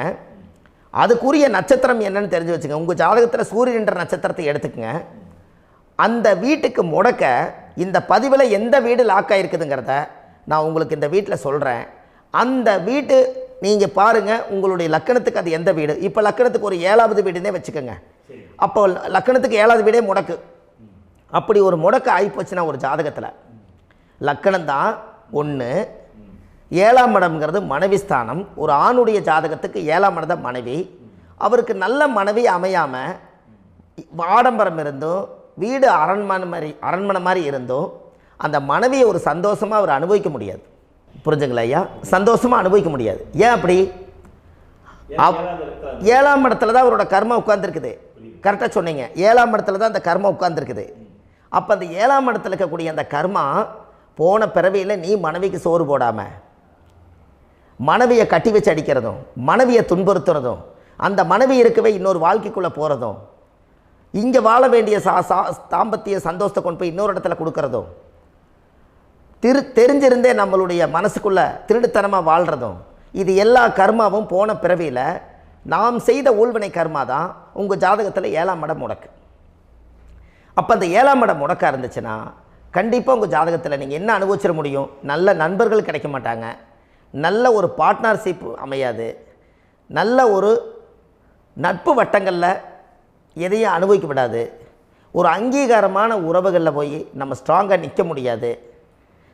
அதுக்குரிய நட்சத்திரம் என்னன்னு தெரிஞ்சு வச்சுங்க. உங்கள் ஜாதகத்தில் சூரியன் என்ற நட்சத்திரத்தை எடுத்துக்கங்க. அந்த வீட்டுக்கு முடக்க இந்த பதிவில் எந்த வீடு லாக் ஆகிருக்குதுங்கிறத நான் உங்களுக்கு இந்த வீட்டில் சொல்கிறேன். அந்த வீட்டு நீங்கள் பாருங்கள், உங்களுடைய லக்கணத்துக்கு அது எந்த வீடு. இப்போ லக்கணத்துக்கு ஒரு 7வது வீடுன்னே வச்சுக்கோங்க. அப்போ லக்கணத்துக்கு 7வது வீடே முடக்கு. அப்படி ஒரு முடக்கு ஆகிப்போச்சுன்னா ஒரு ஜாதகத்தில் லக்கணம் தான் 1, 7ஆம் இடம்ங்கிறது மனைவி ஸ்தானம். ஒரு ஆணுடைய ஜாதகத்துக்கு 7ஆம் இடம் தான் மனைவி. அவருக்கு நல்ல மனைவி அமையாமல் ஆடம்பரம் இருந்தும் வீடு அரண்மனை மாதிரி இருந்தும் அந்த மனைவியை ஒரு சந்தோஷமாக அவர் அனுபவிக்க முடியாது. புரிஞ்சுங்களா ஐயா? சந்தோஷமாக அனுபவிக்க முடியாது. ஏன் அப்படி? 7ஆம் இடத்துல தான் அவரோட கர்மா உட்கார்ந்துருக்குது. கரெக்டாக சொன்னீங்க. 7ஆம் இடத்துல தான் அந்த கர்மா உட்கார்ந்துருக்குது. அப்போ அந்த 7ஆம் இடத்துல இருக்கக்கூடிய அந்த கர்மா போன பிறவியில் நீ மனைவிக்கு சோறு போடாமல் மனைவியை கட்டி வச்சு அடிக்கிறதும், மனைவியை துன்புறுத்துறதும், அந்த மனைவி இருக்கவே இன்னொரு வாழ்க்கைக்குள்ளே போகிறதும், இங்கே வாழ வேண்டிய தாம்பத்திய சந்தோஷத்தை கொண்டு போய் இன்னொரு இடத்துல கொடுக்கறதும், தெரிஞ்சிருந்தே நம்மளுடைய மனசுக்குள்ளே திருடுத்தனமாக வாழ்கிறதும், இது எல்லா கர்மாவும் போன பிறவியில் நாம் செய்த ஊழ்வினை கர்மா தான் உங்கள் ஜாதகத்தில் 7ஆம் இடம் முடக்கு. அப்போ அந்த 7ஆம் இடம் முடக்கா இருந்துச்சுன்னா கண்டிப்பாக உங்கள் ஜாதகத்தில் நீங்கள் என்ன அனுபவிச்சிட முடியும்? நல்ல நண்பர்கள் கிடைக்க மாட்டாங்க, நல்ல ஒரு பார்ட்னர்ஷிப் அமையாது, நல்ல ஒரு நட்பு வட்டங்களில் எதையும் அனுபவிக்க விடாது, ஒரு அங்கீகாரமான உறவுகளில் போய் நம்ம ஸ்ட்ராங்காக நிற்க முடியாது.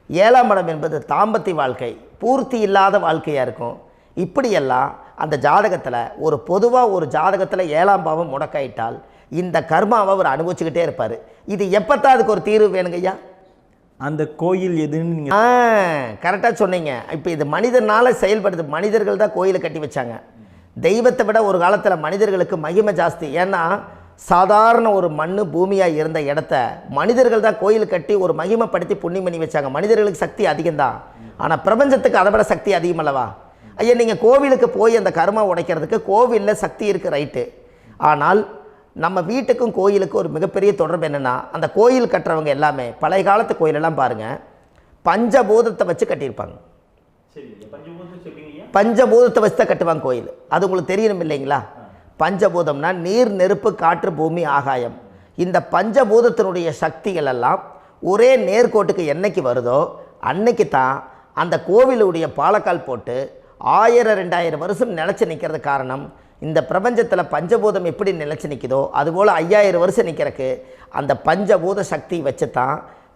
7ஆம் இடம் என்பது தாம்பத்திய வாழ்க்கை, பூர்த்தி இல்லாத வாழ்க்கையாக இருக்கும். இப்படியெல்லாம் அந்த ஜாதகத்தில் ஒரு பொதுவாக ஒரு ஜாதகத்தில் 7ஆம் பாவம் முடக்காயிட்டால் இந்த கர்மாவை அவர் அனுபவிச்சுக்கிட்டே இருப்பார். இது எப்போத்தான் அதுக்கு ஒரு தீர்வு வேணுங்கய்யா? அந்த கோயில் எதுன்னு நீங்கள் கரெக்டாக சொன்னீங்க. இப்போ இது மனிதனால் செயல்படுது. மனிதர்கள் தான் கோயிலை கட்டி வச்சாங்க. தெய்வத்தை விட ஒரு காலத்தில் மனிதர்களுக்கு மகிமை ஜாஸ்தி. ஏன்னா சாதாரண ஒரு மண் பூமியாக இருந்த இடத்த மனிதர்கள் தான் கோயில் கட்டி ஒரு மகிமைப்படுத்தி புண்ணியம் பண்ணி வச்சாங்க. மனிதர்களுக்கு சக்தி அதிகம்தான், ஆனால் பிரபஞ்சத்துக்கு அதை விட சக்தி அதிகம் அல்லவா? ஐயா, நீங்கள் கோவிலுக்கு போய் அந்த கர்மா உடைக்கிறதுக்கு கோவிலில் சக்தி இருக்குது, ரைட்டு. ஆனால் நம்ம வீட்டுக்கும் கோயிலுக்கும் ஒரு மிகப்பெரிய தொடர்பு என்னென்னா, அந்த கோயில் கட்டுறவங்க எல்லாமே பழைய காலத்து கோயிலெல்லாம் பாருங்கள், பஞ்சபூதத்தை வச்சு கட்டியிருப்பாங்க. பஞ்சபூதத்தை வச்சு தான் கட்டுவாங்க கோயில். அது உங்களுக்கு தெரியணும் இல்லைங்களா? பஞ்சபூதம்னா நீர், நெருப்பு, காற்று, பூமி, ஆகாயம். இந்த பஞ்சபூதத்தினுடைய சக்திகள் எல்லாம் ஒரே நேர்கோட்டுக்கு என்னைக்கு வருதோ அன்னைக்கு தான் அந்த கோவிலுடைய பாலக்கால் போட்டு 1000-2000 வருஷம் நிலச்சி நிற்கிறது. காரணம், இந்த பிரபஞ்சத்தில் பஞ்சபூதம் எப்படி நிலச்சி நிற்குதோ அதுபோல் 5000 வருஷம் நிற்கிறதுக்கு அந்த பஞ்சபூத சக்தி வச்சு தான்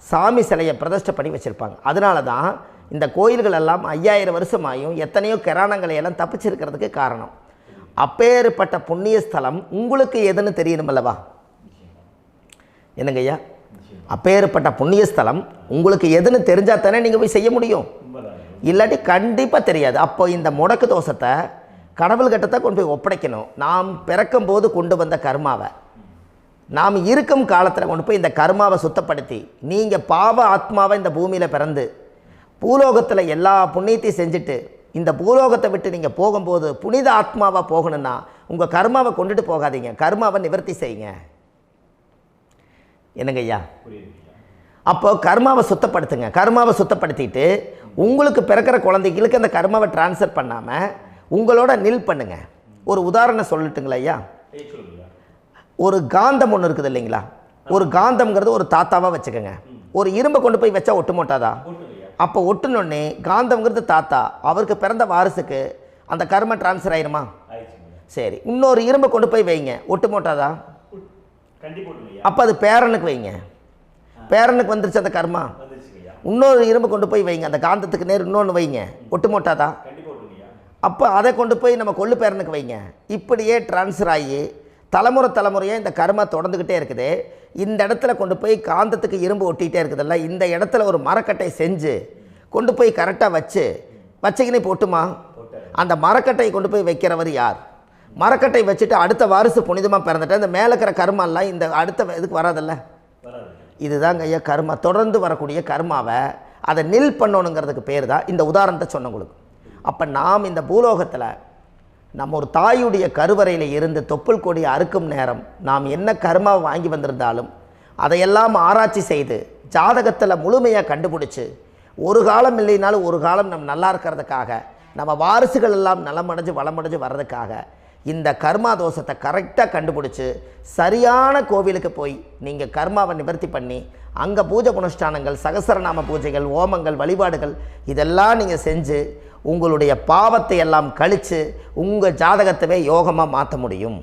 சாமி சிலையை பிரதிஷ்டை பண்ணி வச்சுருப்பாங்க. அதனால தான் இந்த கோயில்கள் எல்லாம் 5000 வருஷமாயும் எத்தனையோ கிராணங்களை எல்லாம் தப்பிச்சிருக்கிறதுக்கு காரணம். அப்பேற்பட்ட புண்ணிய ஸ்தலம் உங்களுக்கு எதுன்னு தெரியணும் அல்லவா? என்னங்க ஐயா? அப்பேற்பட்ட புண்ணிய ஸ்தலம் உங்களுக்கு எதுன்னு தெரிஞ்சால் தானே நீங்கள் போய் செய்ய முடியும், இல்லாட்டி கண்டிப்பாக தெரியாது. அப்போ இந்த முடக்கு தோஷத்தை கடவுள்கிட்ட கொண்டு போய் ஒப்படைக்கணும். நாம் பிறக்கும் போது கொண்டு வந்த கர்மாவை நாம் இருக்கும் காலத்தில் கொண்டு போய் இந்த கர்மாவை சுத்தப்படுத்தி, நீங்கள் பாவ ஆத்மாவை இந்த பூமியில் பிறந்து பூலோகத்தில் எல்லா புண்ணியத்தையும் செஞ்சுட்டு இந்த பூலோகத்தை விட்டு நீங்கள் போகும்போது புனித ஆத்மாவாக போகணுன்னா உங்கள் கர்மாவை கொண்டுட்டு போகாதீங்க, கர்மாவை நிவர்த்தி செய்யுங்க. என்னங்க ஐயா? அப்போ கர்மாவை சுத்தப்படுத்துங்க. கர்மாவை சுத்தப்படுத்திட்டு உங்களுக்கு பிறக்கிற குழந்தைகளுக்கு அந்த கர்மாவை டிரான்ஸ்ஃபர் பண்ணாமல் உங்களோட நில் பண்ணுங்க. ஒரு உதாரணம் சொல்லட்டுங்களா ஐயா? ஒரு காந்தம் ஒன்று இருக்குது இல்லைங்களா? ஒரு காந்தம்ங்கிறது ஒரு தாத்தாவாக வச்சுக்கோங்க. ஒரு இரும்பை கொண்டு போய் வச்சா ஒட்டு மோட்டாதா? அப்போ ஒட்டுனோடனே காந்தம்ங்கிறது தாத்தா, அவருக்கு பிறந்த வாரிசுக்கு அந்த கர்ம டிரான்ஸ்ஃபர் ஆயிருமா? சரி, இன்னொரு இரும்பை கொண்டு போய் வைங்க, ஒட்டு மோட்டாதா? அப்போ அது பேரனுக்கு வைங்க, பேரனுக்கு வந்துருச்சு அந்த கர்மா. இன்னொரு இரும்பை கொண்டு போய் வைங்க, அந்த காந்தத்துக்கு நேர் இன்னொன்று வைங்க, ஒட்டு மோட்டாதா? அப்போ அதை கொண்டு போய் நம்ம கொள்ளு பேரனுக்கு வைங்க. இப்படியே டிரான்ஸ்ஃபர் ஆகி தலைமுறையாக இந்த கர்மா தொடர்ந்துக்கிட்டே இருக்குது. இந்த இடத்துல கொண்டு போய் காந்தத்துக்கு இரும்பு ஒட்டிகிட்டே இருக்குதுல்ல, இந்த இடத்துல ஒரு மரக்கட்டை செஞ்சு கொண்டு போய் கரெக்டாக வச்சுக்கினே போட்டுமா? அந்த மரக்கட்டையை கொண்டு போய் வைக்கிறவர் யார்? மரக்கட்டை வச்சுட்டு அடுத்த வாரிசு புனிதமாக பிறந்துட்டு அந்த மேலே இருக்கிற கர்மாலாம் இந்த அடுத்த இதுக்கு வராதில்ல. இதுதாங்க ஐயா கர்மா. தொடர்ந்து வரக்கூடிய கர்மாவை அதை நில் பண்ணணுங்கிறதுக்கு பேர் தான் இந்த உதாரணத்தை சொன்னவங்களுக்கு. அப்போ நாம் இந்த பூலோகத்தில் நம்ம ஒரு தாயுடைய கருவறையில் இருந்து தொப்புள் கொடி அறுக்கும் நேரம் நாம் என்ன கர்மாவை வாங்கி வந்திருந்தாலும் அதையெல்லாம் ஆராய்ச்சி செய்து ஜாதகத்தில் முழுமையாக கண்டுபிடிச்சி ஒரு காலம் இல்லைனாலும் ஒரு காலம் நம்ம நல்லா இருக்கிறதுக்காக, நம்ம வாரிசுகள் எல்லாம் நலமடைஞ்சு வளமடைஞ்சு வர்றதுக்காக இந்த கர்மா தோஷத்தை கரெக்டாக கண்டுபிடிச்சி சரியான கோவிலுக்கு போய் நீங்கள் கர்மாவை நிவர்த்தி பண்ணி அங்கே பூஜை புனஸ்தானங்கள், சகசரநாம பூஜைகள், ஓமங்கள், வழிபாடுகள் இதெல்லாம் நீங்கள் செஞ்சு உங்களுடைய பாவத்தை எல்லாம் கழித்து உங்கள் ஜாதகத்தவே யோகமாக மாற்ற முடியும்.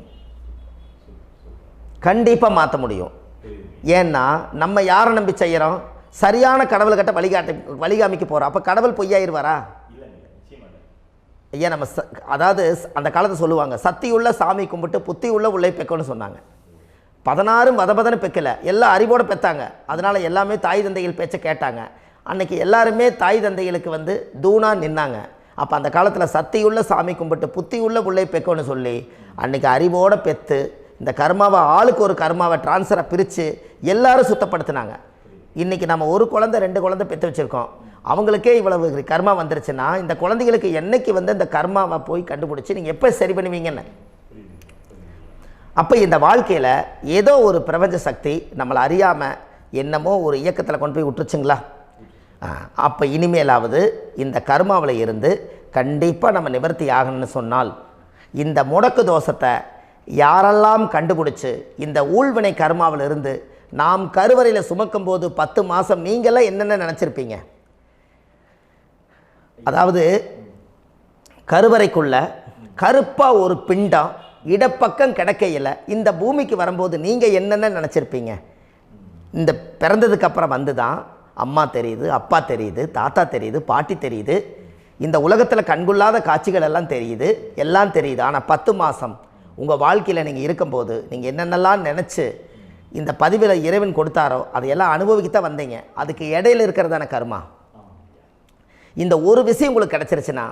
கண்டிப்பாக மாற்ற முடியும். ஏன்னா நம்ம யாரை நம்பி செய்கிறோம்? சரியான கடவுள்கிட்ட வழிகாமிக்க போகிறோம். அப்போ கடவுள் பொய்யாயிருவாரா? ஐயா நம்ம அதாவது அந்த காலத்தை சொல்லுவாங்க, சத்தியுள்ள சாமி கும்பிட்டு புத்தி உள்ள உள்ளே பெக்கணும்னு சொன்னாங்க. 16 வதபதன்னு பெக்கலை, எல்லாம் அறிவோடு பெற்றாங்க. அதனால் எல்லாமே தாய் தந்தைகள் பேச்சை கேட்டாங்க. அன்றைக்கி எல்லாருமே தாய் தந்தைகளுக்கு தூணாக நின்னாங்க. அப்போ அந்த காலத்தில் சத்தியுள்ள சாமி கும்பிட்டு புத்தி உள்ள உள்ளே பெக்கணும்னு சொல்லி அன்றைக்கி அறிவோடு பெற்று இந்த கர்மாவை ஆளுக்கு ஒரு கர்மாவை டிரான்ஸ்ஃபரை பிரித்து எல்லாரும் சுத்தப்படுத்தினாங்க. இன்றைக்கி நம்ம ஒரு குழந்தை 2 குழந்தை பெற்று வச்சுருக்கோம். அவங்களுக்கே இவ்வளவு கர்மா வந்துருச்சுன்னா இந்த குழந்தைகளுக்கு என்னைக்கு இந்த கர்மாவை போய் கண்டுபிடிச்சி நீங்கள் எப்போ சரி பண்ணுவீங்கன்னு. அப்போ இந்த வாழ்க்கையில் ஏதோ ஒரு பிரபஞ்ச சக்தி நம்மளை அறியாமல் என்னமோ ஒரு இயக்கத்தில் கொண்டு போய் விட்டுருச்சுங்களா? அப்போ இனிமேலாவது இந்த கர்மாவில் இருந்து கண்டிப்பாக நம்ம நிவர்த்தி ஆகணும்னு சொன்னால் இந்த முடக்கு தோஷத்தை யாரெல்லாம் கண்டுபிடிச்சி இந்த ஊழ்வினை கர்மாவில் இருந்து நாம் கருவறையில் சுமக்கும் போது 10 மாதம் நீங்களாம் என்னென்ன நினச்சிருப்பீங்க? அதாவது கருவறைக்குள்ள கருப்பாக ஒரு பிண்டம் இடப்பக்கம் கிடக்கையில் இந்த பூமிக்கு வரும்போது நீங்கள் என்னென்ன நினச்சிருப்பீங்க? இந்த பிறந்ததுக்கு அப்புறம் வந்து தான் அம்மா தெரியுது, அப்பா தெரியுது, தாத்தா தெரியுது, பாட்டி தெரியுது, இந்த உலகத்தில் கண்கொள்ளாத காட்சிகள் எல்லாம் தெரியுது, எல்லாம் தெரியுது. ஆனால் 10 மாதம் உங்கள் வாழ்க்கையில் நீங்கள் இருக்கும்போது நீங்கள் என்னென்னலாம் நினச்சி இந்த பதிவில் இறைவன் கொடுத்தாரோ அதையெல்லாம் அனுபவிக்கத்தான் வந்தீங்க. அதுக்கு இடையில இருக்கிறதான கர்மா. இந்த ஒரு விஷயம் உங்களுக்கு கிடச்சிருச்சுன்னா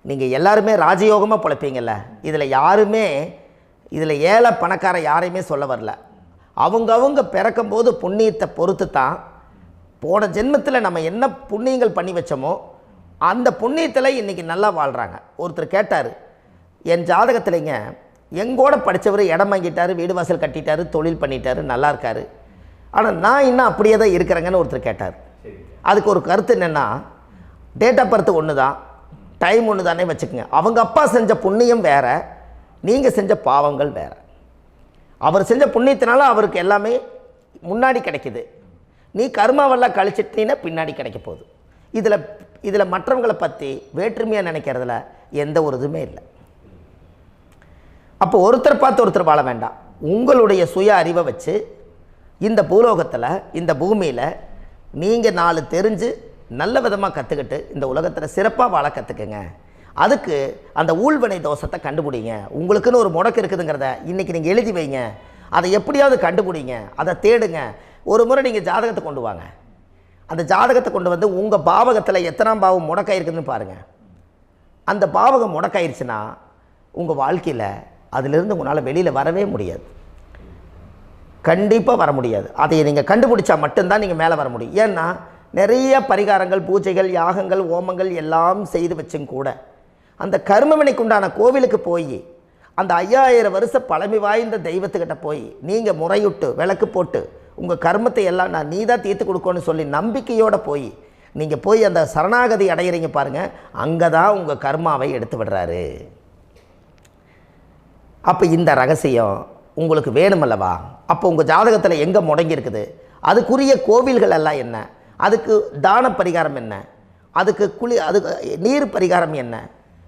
நீங்கள் எல்லாருமே ராஜயோகமாக பிழைப்பீங்கள்ல. இதில் ஏழை பணக்கார யாரையுமே சொல்ல வரல. அவங்க பிறக்கும்போது புண்ணியத்தை பொறுத்து தான் போன ஜென்மத்தில் நம்ம என்ன புண்ணியங்கள் பண்ணி வச்சோமோ அந்த புண்ணியத்தில் இன்றைக்கி நல்லா வாழ்கிறாங்க. ஒருத்தர் கேட்டார், என் ஜாதகத்தில்ங்க எங்கூட படித்தவர் இடம் வாங்கிட்டார், வீடு வாசல் கட்டிட்டார், தொழில் பண்ணிட்டார், நல்லா இருக்கார், ஆனால் நான் இன்னும் அப்படியே தான் இருக்கிறேங்கன்னு ஒருத்தர் கேட்டார். அதுக்கு ஒரு கருத்து என்னென்னா, டேட் ஆஃப் பர்த் ஒன்று தான், டைம் ஒன்று தானே வச்சுக்கோங்க. அவங்க அப்பா செஞ்ச புண்ணியம் வேறு, நீங்கள் செஞ்ச பாவங்கள் வேறு. அவர் செஞ்ச புண்ணியத்தினால அவருக்கு எல்லாமே முன்னாடி கிடைக்கிது. நீ கர்மாவெல்லாம் கழிச்சிட்டீங்கன்னா பின்னாடி கிடைக்க போகுது. இதில் மற்றவங்களை பற்றி வேற்றுமையாக நினைக்கிறதுல எந்த ஒரு இதுவுமே இல்லை. அப்போ ஒருத்தர் பார்த்து ஒருத்தர் வாழ வேண்டாம். உங்களுடைய சுய அறிவை வச்சு இந்த பூலோகத்தில் இந்த பூமியில் நீங்கள் 4 தெரிஞ்சு நல்ல விதமாக கற்றுக்கிட்டு இந்த உலகத்தில் சிறப்பாக வாழ கற்றுக்குங்க. அதுக்கு அந்த ஊழ்வினை தோஷத்தை கண்டுபிடிங்க. உங்களுக்குன்னு ஒரு முடக்கு இருக்குதுங்கிறத இன்றைக்கி நீங்கள் எழுதி வைங்க. அதை எப்படியாவது கண்டுபிடிங்க, அதை தேடுங்க. ஒரு முறை நீங்கள் ஜாதகத்தை கொண்டு வாங்க. அந்த ஜாதகத்தை கொண்டு வந்து உங்கள் பாவகத்தில் எத்தனாம் பாவம் முடக்காயிருக்குதுன்னு பாருங்கள். அந்த பாவகம் முடக்காயிருச்சுன்னா உங்கள் வாழ்க்கையில் அதிலிருந்து உங்களால் வெளியில் வரவே முடியாது, கண்டிப்பாக வர முடியாது. அதை நீங்கள் கண்டுபிடிச்சா மட்டும்தான் நீங்கள் மேலே வர முடியும். ஏன்னா நிறைய பரிகாரங்கள், பூஜைகள், யாகங்கள், ஓமங்கள் எல்லாம் செய்து வச்சும் கூட அந்த கர்மவினைக்கு உண்டான கோவிலுக்கு போய் அந்த 5000 வருஷ பழமை வாய்ந்த தெய்வத்துக்கிட்ட போய் நீங்கள் முறையிட்டு விளக்கு போட்டு உங்கள் கர்மத்தை எல்லாம் நான் நீ தான் தீர்த்து கொடுக்கணும்னு சொல்லி நம்பிக்கையோடு நீங்கள் போய் அந்த சரணாகதி அடையிறீங்க பாருங்கள், அங்கே தான் உங்கள் கர்மாவை எடுத்து விடுறாரு. அப்போ இந்த ரகசியம் உங்களுக்கு வேணுமல்லவா? அப்போ உங்கள் ஜாதகத்தில் எங்கே முடங்கி அதுக்குரிய கோவில்கள் எல்லாம் என்ன, அதுக்கு தான பரிகாரம் என்ன, அதுக்கு நீர் பரிகாரம் என்ன,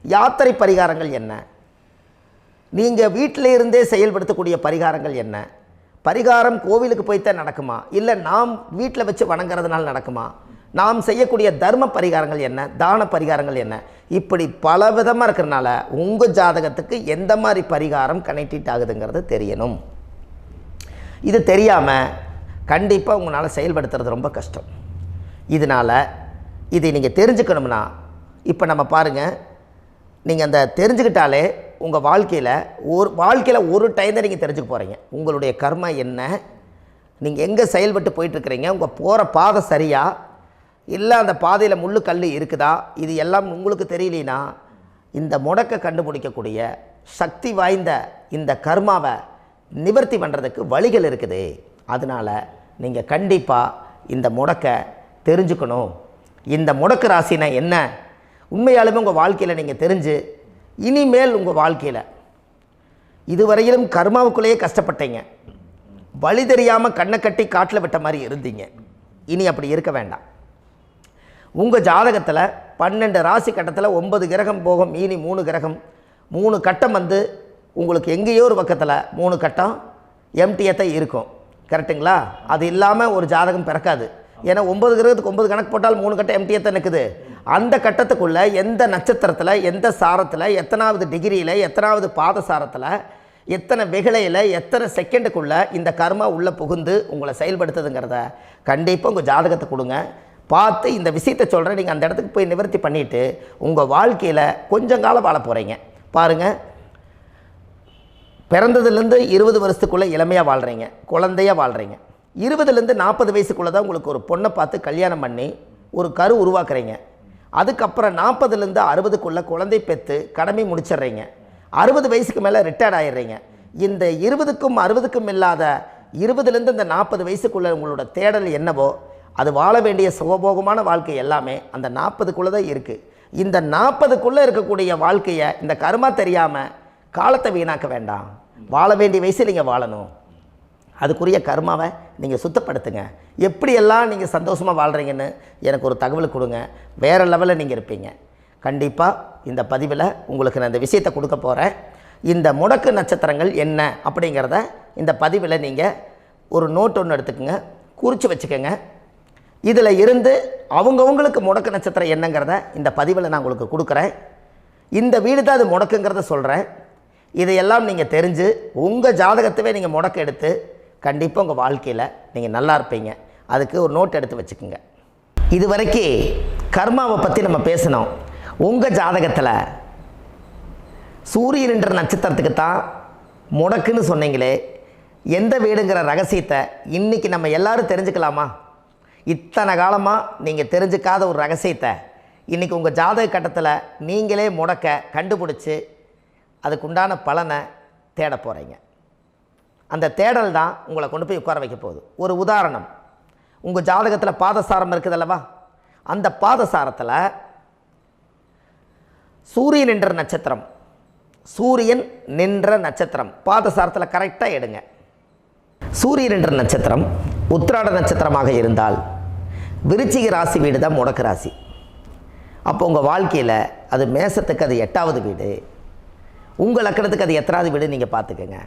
யாத்திரை பரிகாரங்கள் என்ன, நீங்கள் வீட்டில் இருந்தே செயல்படுத்தக்கூடிய பரிகாரங்கள் என்ன, பரிகாரம் கோவிலுக்கு போய்த்தான் நடக்குமா, இல்லை நாம் வீட்டில் வச்சு வணங்குறதுனால நடக்குமா, நாம் செய்யக்கூடிய தர்ம பரிகாரங்கள் என்ன, தான பரிகாரங்கள் என்ன, இப்படி பல விதமாக இருக்கிறனால உங்கள் ஜாதகத்துக்கு எந்த மாதிரி பரிகாரம் கனெக்ட் ஆகுதுங்கிறது தெரியணும். இது தெரியாமல் கண்டிப்பாக உங்களால் செயல்படுத்துறது ரொம்ப கஷ்டம். இதனால் இதை நீங்கள் தெரிஞ்சுக்கணும்னா இப்போ நம்ம பாருங்கள், நீங்கள் அந்த தெரிஞ்சுக்கிட்டாலே உங்கள் வாழ்க்கையில் ஒரு டைம் தான் நீங்கள் தெரிஞ்சுக்க போகிறீங்க. உங்களுடைய கர்மா என்ன, நீங்கள் எங்கே செயல்பட்டு போயிட்டுருக்கிறீங்க, உங்கள் போகிற பாதை சரியா இல்லை அந்த பாதையில் முள்ளு கல் இருக்குதா, இது எல்லாம் உங்களுக்கு தெரியலனா இந்த முடக்கை கண்டுபிடிக்கக்கூடிய சக்தி வாய்ந்த இந்த கர்மாவை நிவர்த்தி பண்ணுறதுக்கு வழிகள் இருக்குது. அதனால் நீங்கள் கண்டிப்பாக இந்த முடக்கை தெரிஞ்சுக்கணும். இந்த முடக்கு ராசினா என்ன உண்மையாலுமே உங்கள் வாழ்க்கையில் நீங்கள் தெரிஞ்சு இனிமேல் உங்கள் வாழ்க்கையில் இதுவரையிலும் கர்மாவுக்குள்ளேயே கஷ்டப்பட்டீங்க, வழி தெரியாமல் கண்ணை கட்டி காட்டில் விட்ட மாதிரி இருந்தீங்க. இனி அப்படி இருக்க வேண்டாம். உங்கள் ஜாதகத்தில் 12 ராசி கட்டத்தில் 9 கிரகம் போகும், மீனி 3 கிரகம், 3 கட்டம் உங்களுக்கு எங்கேயோ ஒரு பக்கத்தில் 3 கட்டம் எம்டியாக தான் இருக்கும். கரெக்டுங்களா? அது இல்லாமல் ஒரு ஜாதகம் பிறக்காது. ஏன்னா 9 கிரகத்துக்கு 9 கணக்கு போட்டால் 3 கட்டம் எம்டியாக தான் நிற்குது. அந்த கட்டத்துக்குள்ளே எந்த நட்சத்திரத்தில், எந்த சாரத்தில், எத்தனாவது டிகிரியில், எத்தனாவது பாதசாரத்தில், எத்தனை வெகுளையில், எத்தனை செகண்டுக்குள்ளே இந்த கர்மா உள்ளே புகுந்து உங்களை செயல்படுத்துதுங்கிறத கண்டிப்பாக உங்கள் ஜாதகத்தை கொடுங்க. பார்த்து இந்த விஷயத்தை சொல்கிறேன், நீங்கள் அந்த இடத்துக்கு போய் நிவர்த்தி பண்ணிவிட்டு உங்கள் வாழ்க்கையில் கொஞ்சம் காலம் வாழ போகிறீங்க. பாருங்கள், பிறந்ததுலேருந்து 20 வருஷத்துக்குள்ளே இளமையாக வாழ்கிறீங்க, குழந்தையாக வாழ்கிறீங்க. 20லேருந்து 40 வயசுக்குள்ளே தான் உங்களுக்கு ஒரு பொண்ணை பார்த்து கல்யாணம் பண்ணி ஒரு கரு உருவாக்குறீங்க. அதுக்கப்புறம் 40லேருந்து 60க்குள்ளே குழந்தை பெற்று கடமை முடிச்சிடுறீங்க. 60 வயசுக்கு மேலே ரிட்டையர்ட் ஆகிடுறீங்க. இந்த 20க்கும் 60க்கும் இல்லாத 20லேருந்து இந்த 40 வயசுக்குள்ளே உங்களோட தேடல் என்னவோ அது வாழ வேண்டிய சுகபோகமான வாழ்க்கை எல்லாமே அந்த 40க்குள்ளே தான் இருக்குது. இந்த 40க்குள்ளே இருக்கக்கூடிய வாழ்க்கையை இந்த கர்மா தெரியாமல் காலத்தை வீணாக்க வேண்டாம். வாழ வேண்டிய வயசில் நீங்கள் வாழணும். அதுக்குரிய கர்மாவை நீங்கள் சுத்தப்படுத்துங்க. எப்படியெல்லாம் நீங்கள் சந்தோஷமாக வாழ்கிறீங்கன்னு எனக்கு ஒரு தகவல் கொடுங்க. வேறு லெவலில் நீங்கள் இருப்பீங்க. கண்டிப்பாக இந்த பதிவில் உங்களுக்கு நான் இந்த விஷயத்தை கொடுக்க போகிறேன். இந்த முடக்கு நட்சத்திரங்கள் என்ன அப்படிங்கிறத இந்த பதிவில் நீங்கள் ஒரு நோட் ஒன்று எடுத்துக்கோங்க, குறித்து வச்சுக்கோங்க. இதில் இருந்து அவங்கவுங்களுக்கு முடக்கு நட்சத்திரம் என்னங்கிறத இந்த பதிவில் நான் உங்களுக்கு கொடுக்குறேன். இந்த வீடு தான் அது முடக்குங்கிறத சொல்கிறேன். இதையெல்லாம் நீங்கள் தெரிஞ்சு உங்கள் ஜாதகத்தவே நீங்கள் முடக்கு எடுத்து கண்டிப்பாக உங்கள் வாழ்க்கையில் நீங்கள் நல்லா இருப்பீங்க. அதுக்கு ஒரு நோட் எடுத்து வச்சுக்கோங்க. இது வரைக்கும் கர்மாவை பற்றி நம்ம பேசினோம். உங்கள் ஜாதகத்தில் சூரியன் என்ற நட்சத்திரத்துக்கு தான் முடக்குன்னு சொன்னீங்களே, எந்த வீடுங்கிற ரகசியத்தை இன்றைக்கி நம்ம எல்லோரும் தெரிஞ்சுக்கலாமா? இத்தனை காலமாக நீங்கள் தெரிஞ்சுக்காத ஒரு ரகசியத்தை இன்றைக்கி உங்கள் ஜாதக கட்டத்தில் நீங்களே முடக்க கண்டுபிடிச்சி அதுக்குண்டான பலனை தேட போகிறீங்க. அந்த தேடல் தான் உங்களை கொண்டு போய் உட்கார வைக்க போகுது. ஒரு உதாரணம், உங்கள் ஜாதகத்தில் பாதசாரம் இருக்குது அல்லவா? அந்த பாதசாரத்தில் சூரியன் என்ற நட்சத்திரம், சூரியன் நின்ற நட்சத்திரம் பாதசாரத்தில் கரெக்டாக எடுங்க. சூரியன் என்ற நட்சத்திரம் உத்திராட நட்சத்திரமாக இருந்தால் விருச்சிக ராசி வீடு தான் முடக்கு ராசி. அப்போ உங்கள் வாழ்க்கையில் அது மேசத்துக்கு அது 8வது வீடு, உங்கள் லக்கணத்துக்கு அது எத்தனாவது வீடு நீங்கள் பார்த்துக்கோங்க.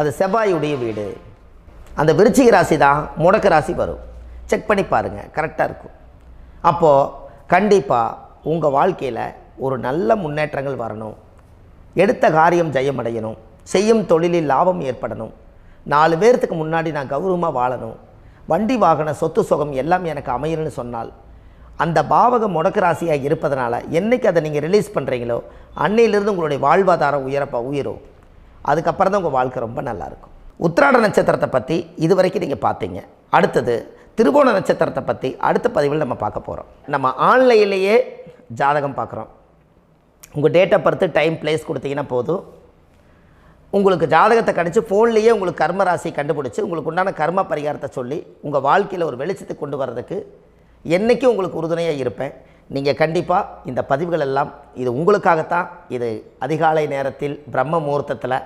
அது செவ்வாயுடைய வீடு. அந்த விருச்சிக ராசி தான் முடக்கு ராசி வரும். செக் பண்ணி பாருங்கள், கரெக்டாக இருக்கும். அப்போது கண்டிப்பாக உங்கள் வாழ்க்கையில் ஒரு நல்ல முன்னேற்றங்கள் வரணும். எடுத்த காரியம் ஜெயமடையணும். செய்யும் தொழிலில் லாபம் ஏற்படணும். 4 பேர்த்துக்கு முன்னாடி நான் கௌரவமாக வாழணும். வண்டி வாகன சொத்து சுகம் எல்லாம் எனக்கு அமையணும்னு சொன்னால் அந்த பாவகம் முடக்கு ராசியாக இருப்பதனால என்றைக்கு அதை நீங்கள் ரிலீஸ் பண்ணுறீங்களோ அன்னையிலிருந்து உங்களுடைய வாழ்வாதாரம் உயரும். அதுக்கப்புறம் தான் உங்கள் வாழ்க்கை ரொம்ப நல்லாயிருக்கும். உத்திராட நட்சத்திரத்தை பற்றி இது வரைக்கும் நீங்கள் பார்த்தீங்க. அடுத்தது திருவோண நட்சத்திரத்தை பற்றி அடுத்த பதிவில் நம்ம பார்க்க போகிறோம். நம்ம ஆன்லைன்லேயே ஜாதகம் பார்க்குறோம். உங்கள் date of birth, time, place கொடுத்தீங்கன்னா போதும். உங்களுக்கு ஜாதகத்தை கணிச்சு ஃபோன்லேயே உங்களுக்கு கர்ம ராசி கண்டுபிடிச்சி உங்களுக்கு உண்டான கர்ம பரிகாரத்தை சொல்லி உங்கள் வாழ்க்கையில் ஒரு வெளிச்சத்தை கொண்டு வர்றதுக்கு என்றைக்கும் உங்களுக்கு உறுதுணையாக இருப்பேன். நீங்கள் கண்டிப்பாக இந்த பதிவுகள் எல்லாம் இது உங்களுக்காகத்தான். இது அதிகாலை நேரத்தில் பிரம்ம முகூர்த்தத்தில்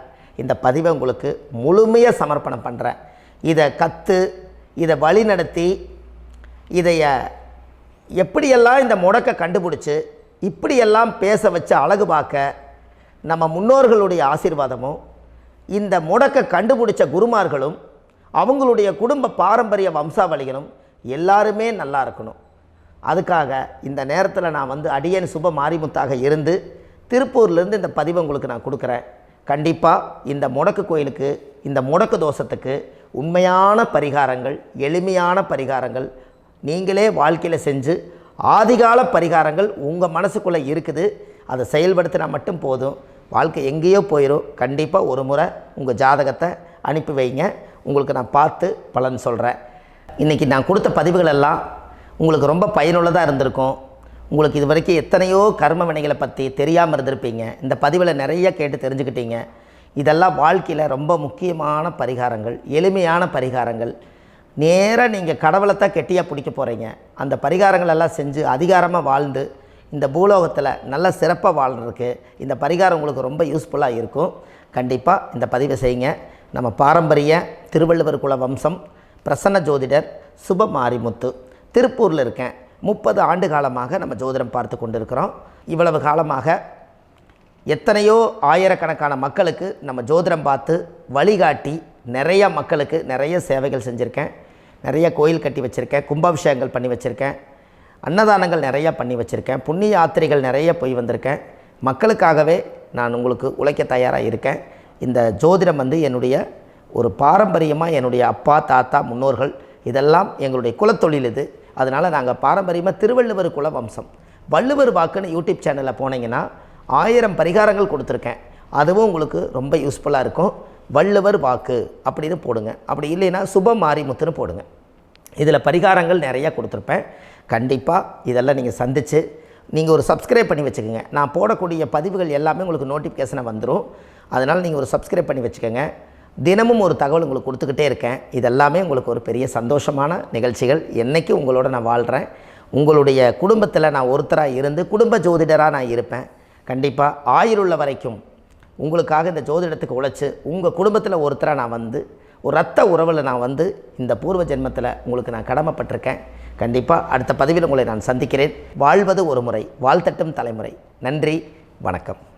இந்த பதிவை உங்களுக்கு முழுமையாக சமர்ப்பணம் பண்ணுறேன். இதை இதை வழி நடத்தி இதைய எப்படியெல்லாம் இந்த முடக்கை கண்டுபிடிச்சி இப்படியெல்லாம் பேச வச்சு அழகு பார்க்க நம்ம முன்னோர்களுடைய ஆசீர்வாதமும் இந்த முடக்கை கண்டுபிடிச்ச குருமார்களும் அவங்களுடைய குடும்ப பாரம்பரிய வம்சாவளிகளும் எல்லாருமே நல்லா இருக்கணும். அதுக்காக இந்த நேரத்தில் நான் வந்து அடியேன் சுப மாரிமுத்தாக இருந்து திருப்பூர்லேருந்து இந்த பதிவை உங்களுக்கு நான் கொடுக்குறேன். கண்டிப்பாக இந்த முடக்கு கோயிலுக்கு, இந்த முடக்கு தோஷத்துக்கு உண்மையான பரிகாரங்கள், எளிமையான பரிகாரங்கள் நீங்களே வாழ்க்கையில் செஞ்சு ஆதிகால பரிகாரங்கள் உங்கள் மனசுக்குள்ளே இருக்குது. அதை செயல்படுத்தினா மட்டும் போதும், வாழ்க்கை எங்கேயோ போயிடும். கண்டிப்பாக ஒரு முறை உங்கள் ஜாதகத்தை அனுப்பி வைங்க, உங்களுக்கு நான் பார்த்து பலன் சொல்கிறேன். இன்றைக்கி நான் கொடுத்த பதிவுகள் எல்லாம் உங்களுக்கு ரொம்ப பயனுள்ளதாக இருந்திருக்கும். உங்களுக்கு இது வரைக்கும் எத்தனையோ கர்ம வினைகளை பற்றி தெரியாமல் இருந்திருப்பீங்க. இந்த பதிவில் நிறைய கேட்டு தெரிஞ்சுக்கிட்டீங்க. இதெல்லாம் வாழ்க்கையில் ரொம்ப முக்கியமான பரிகாரங்கள், எளிமையான பரிகாரங்கள். நேராக நீங்கள் கடவுளை தான் கெட்டியாக பிடிக்க போகிறீங்க. அந்த பரிகாரங்கள் எல்லாம் செஞ்சு அதிகாரமாக வாழ்ந்து இந்த பூலோகத்தில் நல்ல சிறப்பாக வாழ்கிறதுக்கு இந்த பரிகாரம் உங்களுக்கு ரொம்ப யூஸ்ஃபுல்லாக இருக்கும். கண்டிப்பாக இந்த பதிவை செய்யுங்க. நம்ம பாரம்பரிய திருவள்ளுவர் குல வம்சம், பிரசன்ன ஜோதிடர் சுப மாரிமுத்து, திருப்பூரில் இருக்கேன். 30 ஆண்டு காலமாக நம்ம ஜோதிடம் பார்த்து கொண்டு இருக்கிறோம். இவ்வளவு காலமாக எத்தனையோ ஆயிரக்கணக்கான மக்களுக்கு நம்ம ஜோதிடம் பார்த்து வழிகாட்டி நிறைய மக்களுக்கு நிறைய சேவைகள் செஞ்சுருக்கேன். நிறைய கோயில் கட்டி வச்சுருக்கேன், கும்பாபிஷேகங்கள் பண்ணி வச்சுருக்கேன், அன்னதானங்கள் நிறையா பண்ணி வச்சுருக்கேன், புண்ணிய யாத்திரைகள் நிறைய போய் வந்திருக்கேன். மக்களுக்காகவே நான் உங்களுக்கு உழைக்க தயாராக இருக்கேன். இந்த ஜோதிடம் வந்து என்னுடைய ஒரு பாரம்பரியமாக, என்னுடைய அப்பா தாத்தா முன்னோர்கள் இதெல்லாம் எங்களுடைய குலத்தொழில் இது. அதனால் நாங்கள் பாரம்பரியமாக திருவள்ளுவர் குல வம்சம். வள்ளுவர் வாக்குன்னு யூடியூப் சேனலில் போனீங்கன்னா 1000 பரிகாரங்கள் கொடுத்துருக்கேன். அதுவும் உங்களுக்கு ரொம்ப யூஸ்ஃபுல்லாக இருக்கும். வள்ளுவர் வாக்கு அப்படின்னு போடுங்க. அப்படி இல்லைன்னா சுப மாரிமுத்துன்னு போடுங்க. இதில் பரிகாரங்கள் நிறையா கொடுத்துருப்பேன். கண்டிப்பாக இதெல்லாம் நீங்கள் சந்தித்து நீங்கள் ஒரு சப்ஸ்கிரைப் பண்ணி வச்சுக்கோங்க. நான் போடக்கூடிய பதிவுகள் எல்லாமே உங்களுக்கு நோட்டிஃபிகேஷனை வந்துடும். அதனால் நீங்கள் ஒரு சப்ஸ்கிரைப் பண்ணி வச்சுக்கோங்க. தினமும் ஒரு தகவல் உங்களுக்கு கொடுத்துக்கிட்டே இருக்கேன். இதெல்லாமே உங்களுக்கு ஒரு பெரிய சந்தோஷமான நிகழ்ச்சிகள். என்றைக்கும் உங்களோட நான் வாழ்கிறேன். உங்களுடைய குடும்பத்தில் நான் ஒருத்தராக இருந்து குடும்ப ஜோதிடராக நான் இருப்பேன். கண்டிப்பாக ஆயுளுள்ள வரைக்கும் உங்களுக்காக இந்த ஜோதிடத்துக்கு உழைச்சி உங்கள் குடும்பத்தில் ஒருத்தராக நான் வந்து ஒரு ரத்த உறவில் நான் வந்து இந்த பூர்வ ஜென்மத்தில் உங்களுக்கு நான் கடமைப்பட்டிருக்கேன். கண்டிப்பாக அடுத்த பதிவில் உங்களை நான் சந்திக்கிறேன். வாழ்வது ஒரு முறை, வாழ்த்தட்டும் தலைமுறை. நன்றி, வணக்கம்.